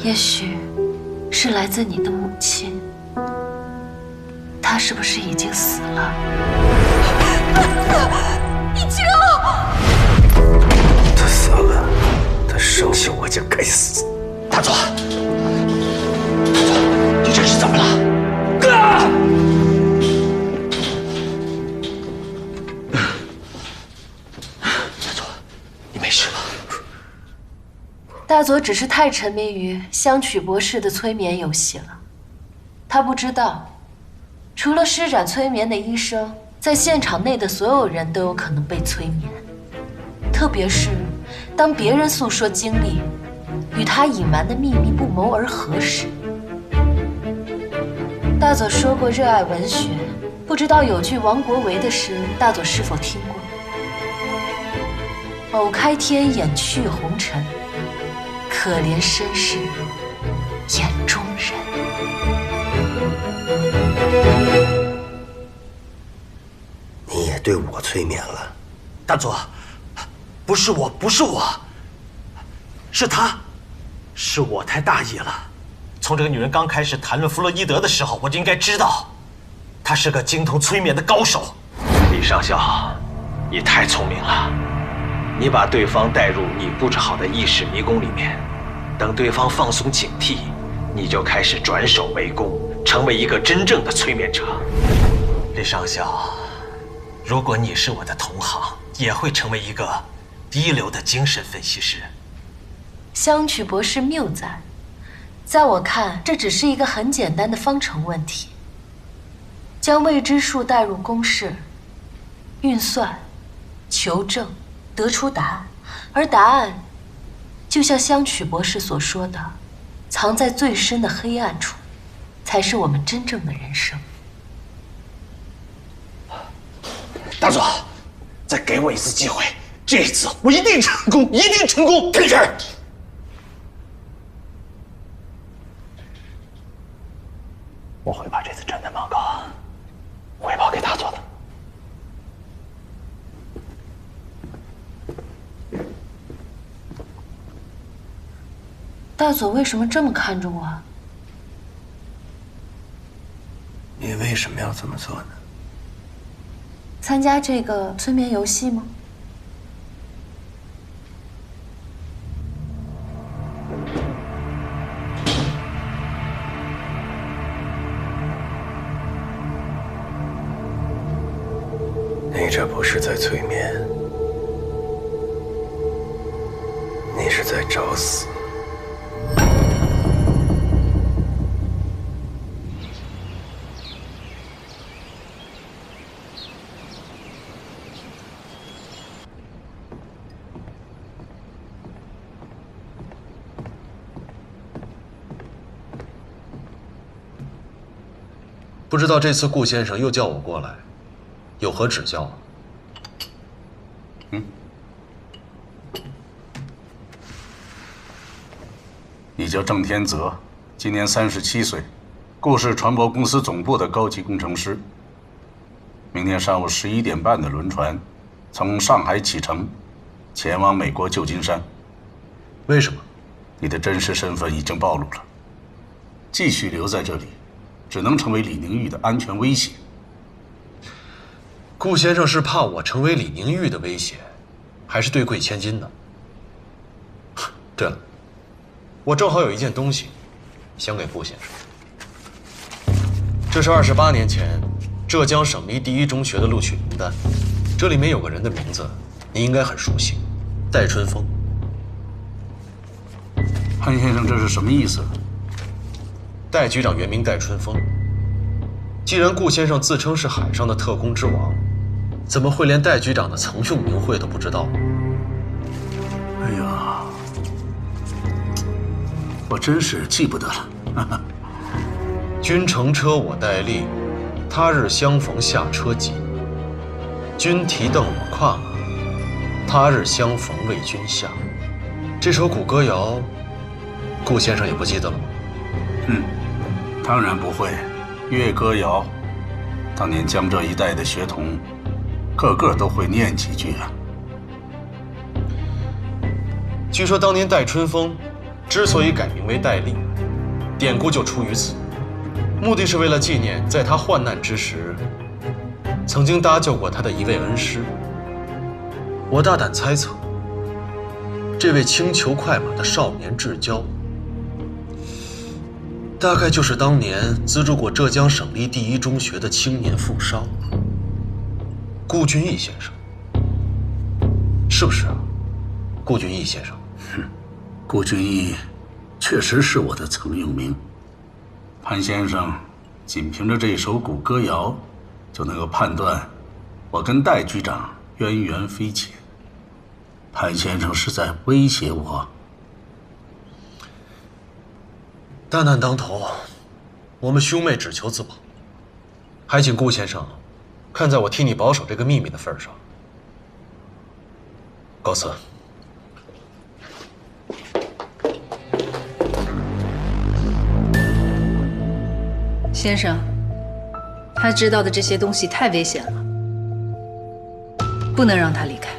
Speaker 2: 也许是来自你的母亲，她是不是已经死了？
Speaker 3: 你救！
Speaker 1: 他死了，他生下我就该死。
Speaker 6: 大佐，大佐，
Speaker 2: 大佐只是太沉迷于香曲博士的催眠游戏了，他不知道，除了施展催眠的医生，在现场内的所有人都有可能被催眠，特别是当别人诉说经历与他隐瞒的秘密不谋而合时。大佐说过热爱文学，不知道有句王国维的诗，大佐是否听过？偶开天眼去红尘，可怜身世眼中人。
Speaker 1: 你也对我催眠了？
Speaker 10: 大佐，不是我，是他，是我太大意了。从这个女人刚开始谈论弗洛伊德的时候，我就应该知道，她是个精通催眠的高手。李上校，你太聪明了，你把对方带入你布置好的意识迷宫里面，等对方放松警惕，你就开始转守为攻，成为一个真正的催眠者。李上校，如果你是我的同行，也会成为一个一流的精神分析师。
Speaker 2: 香曲博士谬赞，在我看，这只是一个很简单的方程问题。将未知数带入公式，运算、求证，得出答案，而答案，就像香曲博士所说的，藏在最深的黑暗处，才是我们真正的人生。
Speaker 10: 大佐，再给我一次机会，这次我一定成功，一定成功！闭嘴！我会把这次侦探报告汇报给大佐的。
Speaker 2: 大佐为什么这么看着我？
Speaker 1: 你为什么要这么做呢？
Speaker 2: 参加这个催眠游戏吗？
Speaker 1: 你这不是在催眠，你是在找死。
Speaker 8: 不知道这次顾先生又叫我过来，有何指教啊？
Speaker 11: 你叫郑天泽，今年37岁，顾氏传播公司总部的高级工程师。明天上午11点半的轮船，从上海启程，前往美国旧金山。
Speaker 8: 为什么？
Speaker 11: 你的真实身份已经暴露了，继续留在这里，只能成为李宁玉的安全威胁。
Speaker 8: 顾先生是怕我成为李宁玉的威胁，还是对柜千金呢？对了，我正好有一件东西想给顾先生。这是28年前浙江省立第一中学的录取名单，这里面有个人的名字，你应该很熟悉，戴春风。
Speaker 11: 潘先生，这是什么意思？
Speaker 8: 戴局长原名戴春风。既然顾先生自称是海上的特工之王，怎么会连戴局长的曾用名讳都不知道呢？
Speaker 11: 哎呀，我真是记不得了。
Speaker 8: 君乘车我戴笠，他日相逢下车急。君提灯我跨马，他日相逢为君下。这首古歌谣，顾先生也不记得了吗？
Speaker 11: 当然不会。乐歌谣，当年江浙一带的学童，个个都会念几句啊。
Speaker 8: 据说当年戴春风之所以改名为戴笠，典故就出于此，目的是为了纪念在他患难之时，曾经搭救过他的一位恩师。我大胆猜测，这位轻裘快马的少年至交，大概就是当年资助过浙江省立第一中学的青年富商顾俊义先生，是不是啊？顾俊义先生，
Speaker 11: 顾俊义确实是我的曾用名。潘先生仅凭着这首古歌谣，就能够判断我跟戴局长渊源匪浅。潘先生是在威胁我。
Speaker 8: 大难当头，我们兄妹只求自保，还请顾先生看在我替你保守这个秘密的份上，告辞。
Speaker 12: 先生，他知道的这些东西太危险了，不能让他离开。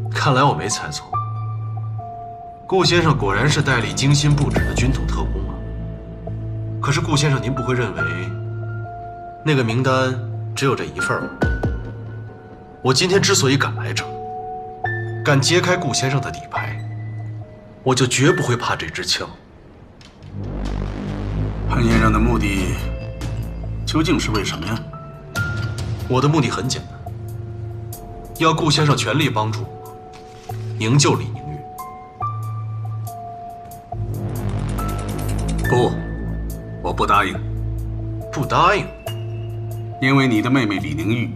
Speaker 8: 看来我没猜错，顾先生果然是戴笠精心布置的军统特工啊。可是顾先生，您不会认为那个名单只有这一份吗？我今天之所以敢来这，敢揭开顾先生的底牌，我就绝不会怕这支枪。
Speaker 11: 潘先生的目的究竟是为什么呀？
Speaker 8: 我的目的很简单，要顾先生全力帮助我营救李宁玉。
Speaker 11: 不，我不答应。
Speaker 8: 不答应？
Speaker 11: 因为你的妹妹李宁玉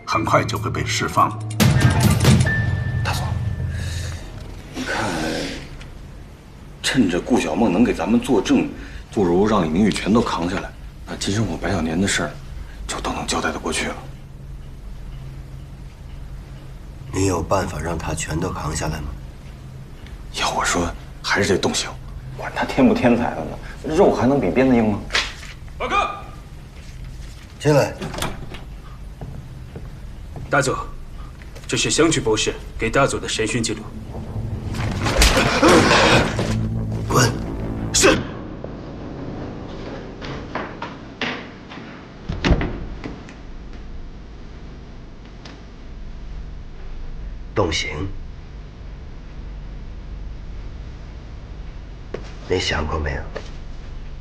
Speaker 11: 很快就会被释放。
Speaker 6: 大总，你看，趁着顾小梦能给咱们作证，不如让李宁玉全都扛下来，那金生火、白小年的事儿就都能交代得过去了。
Speaker 1: 你有办法让他全都扛下来吗？
Speaker 6: 要我说，还是得动手，管他天不天才的呢，肉还能比鞭子硬吗？
Speaker 13: 报告，
Speaker 1: 进来。
Speaker 13: 大佐，这是乡区博士给大佐的审讯记录。
Speaker 1: 滚！
Speaker 13: 是。
Speaker 1: 动刑？你想过没有？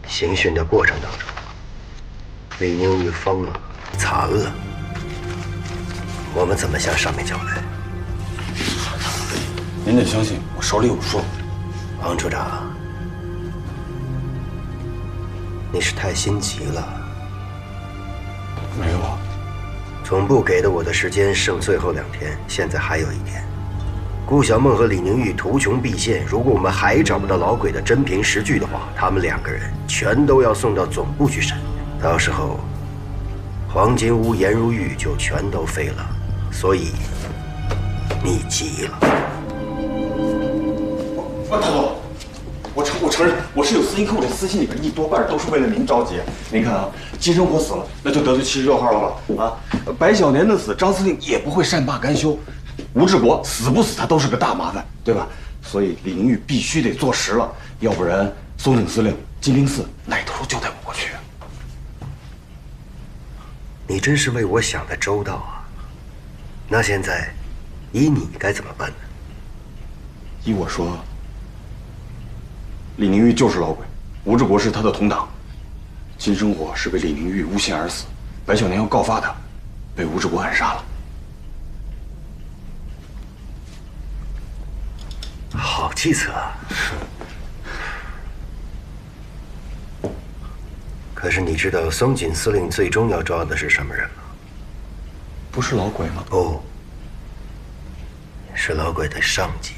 Speaker 1: 刑讯的过程当中，李宁玉疯了，残了，我们怎么向上面交代？
Speaker 6: 您得相信我手里有数。
Speaker 1: 王处长，你是太心急了。
Speaker 6: 没有啊。
Speaker 1: 总部给的我的时间剩最后2天，现在还有1天。顾小梦和李宁玉图穷匕见，如果我们还找不到老鬼的真凭实据的话，他们2个人全都要送到总部去审。到时候，黄金屋、颜如玉就全都飞了。所以，你急了。
Speaker 6: 大总，我承认我是有私心，可我这私心里边一多半都是为了您着急。您看啊，金生火死了，那就得罪76号了吧？啊，白小年的死，张司令也不会善罢甘休。吴志国死不死，他都是个大麻烦，对吧？所以李宁玉必须得坐实了，要不然松井司令、金陵寺哪头交代不过去啊？
Speaker 1: 你真是为我想的周到啊！那现在，依你该怎么办呢？
Speaker 6: 依我说，李宁玉就是老鬼，吴志国是他的同党，金生火是被李宁玉诬陷而死，白小年要告发他，被吴志国暗杀了。
Speaker 1: 好计策啊！可是你知道松井司令最终要抓的是什么人吗？
Speaker 6: 不是老鬼吗？
Speaker 1: 不，是老鬼的上级，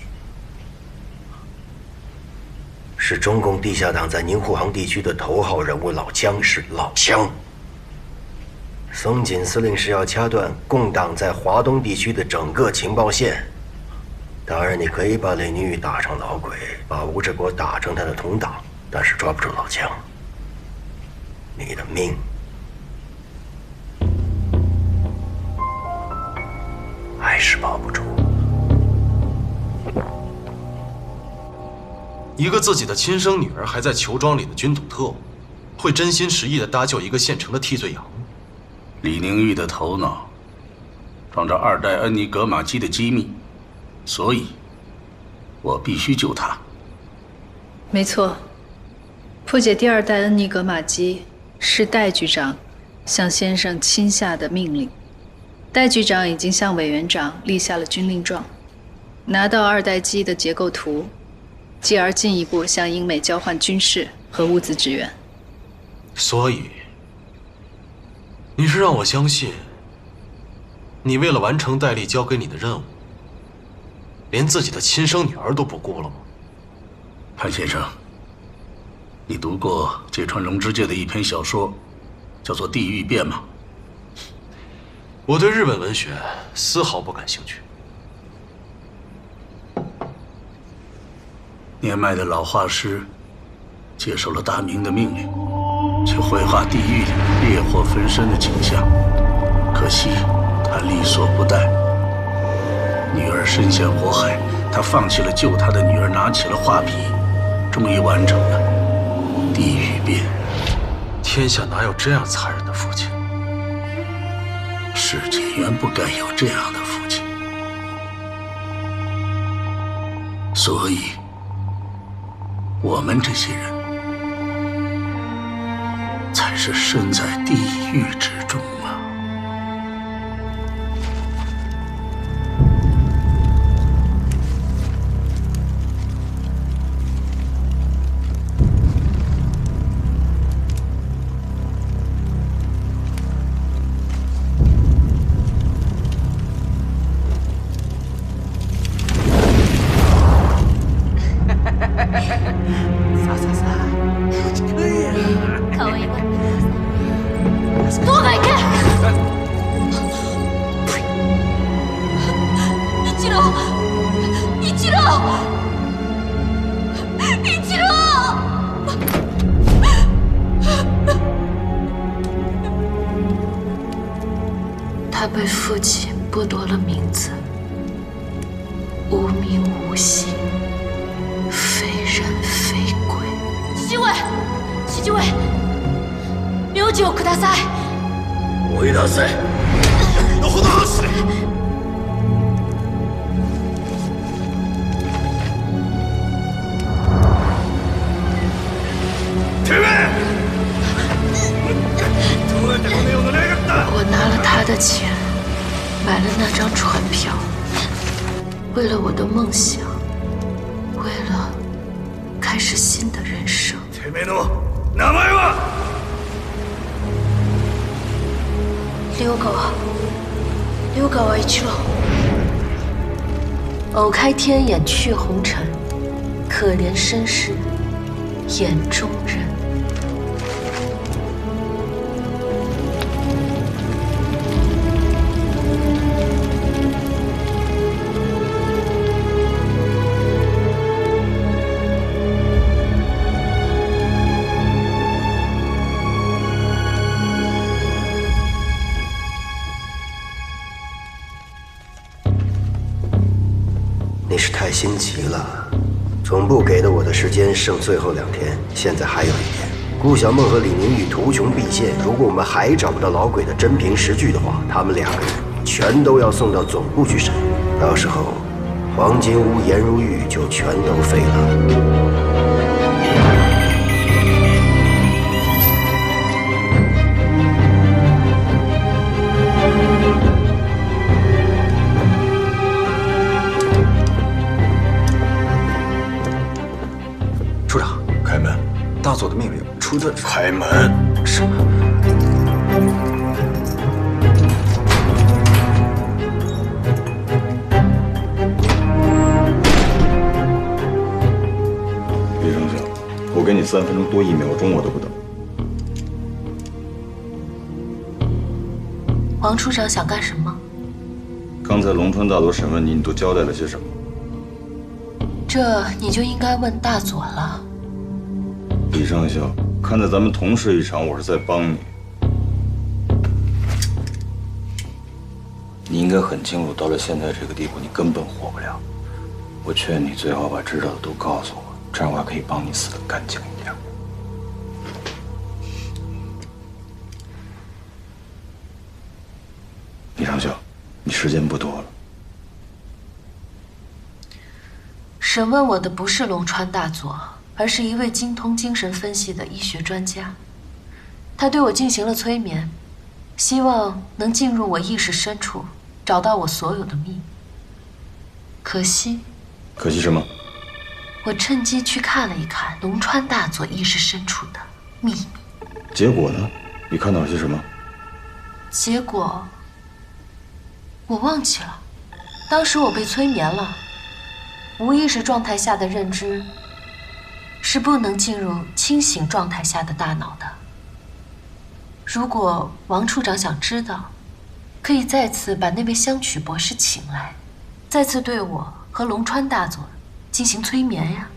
Speaker 1: 是中共地下党在宁沪杭地区的头号人物老姜，是老姜。松井司令是要掐断共党在华东地区的整个情报线。当然，你可以把李宁玉打成老鬼，把吴志国打成他的同党，但是抓不住老姜，你的命还是保不住。
Speaker 8: 一个自己的亲生女儿还在囚庄里的军统特务，会真心实意地搭救一个现成的替罪羊吗？
Speaker 11: 李宁玉的头脑装着2代恩尼格玛机的机密。所以，我必须救他。
Speaker 12: 没错，破解第2代恩尼格玛机是戴局长向先生亲下的命令。戴局长已经向委员长立下了军令状，拿到2代机的结构图，继而进一步向英美交换军事和物资支援。
Speaker 8: 所以，你是让我相信，你为了完成戴笠交给你的任务，连自己的亲生女儿都不顾了吗？
Speaker 11: 潘先生，你读过芥川龙之介的一篇小说，叫做《地狱变》吗？
Speaker 8: 我对日本文学丝毫不感兴趣。
Speaker 11: 年迈的老画师接受了大明的命令，去绘画地狱里烈火焚身的景象。可惜他力所不逮，女儿身陷火海，他放弃了救他的女儿，拿起了画笔，终于完成了《地狱变》。
Speaker 8: 天下哪有这样残忍的父亲？
Speaker 11: 世界原不该有这样的父亲。所以，我们这些人才是身在地狱之中啊！
Speaker 3: 躲开！一郎，一郎，一郎！
Speaker 2: 他被父亲剥夺了名字，无名无姓，非人非鬼。
Speaker 3: 父上，父上，名字をください。
Speaker 5: 追い出せ。のほど走れ。てめえ！どうやってこの世の願った？
Speaker 2: 我拿了他的钱，买了那张船票，为了我的梦想，为了开始新的人生。
Speaker 5: てめえの名前は？
Speaker 2: 刘川一郎。偶开天眼去红尘，可怜身世眼中人。
Speaker 1: 你是太心急了，总部给的我的时间剩最后2天，现在还有1天。顾小梦和李宁玉图穷匕见，如果我们还找不到老鬼的真凭实据的话，他们2个人全都要送到总部去审，到时候黄金屋、颜如玉就全都废了。
Speaker 4: 处长，开门！大佐的命令出自开门。
Speaker 1: 什么？
Speaker 6: 李丞相，我给你3分钟多1秒钟，我都不等。
Speaker 2: 王处长想干什么？
Speaker 6: 刚才龙川大佐审问你，你都交代了些什么？
Speaker 2: 这你就应该问大佐了。
Speaker 6: 李上校，看在咱们同事一场，我是在帮你。你应该很清楚，到了现在这个地步，你根本活不了。我劝你最好把知道的都告诉我，这样我还可以帮你死得干净一点。李上校，你时间不多了。
Speaker 2: 审问我的不是龙川大佐，而是一位精通精神分析的医学专家。他对我进行了催眠，希望能进入我意识深处，找到我所有的秘密。可惜
Speaker 6: 什么？
Speaker 2: 我趁机去看了一看龙川大佐意识深处的秘密。
Speaker 6: 结果呢？你看到了些什么？
Speaker 2: 结果我忘记了，当时我被催眠了。无意识状态下的认知是不能进入清醒状态下的大脑的。如果王处长想知道，可以再次把那位香曲博士请来，再次对我和龙川大佐进行催眠呀。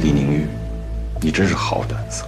Speaker 6: 李宁玉，你真是好胆子。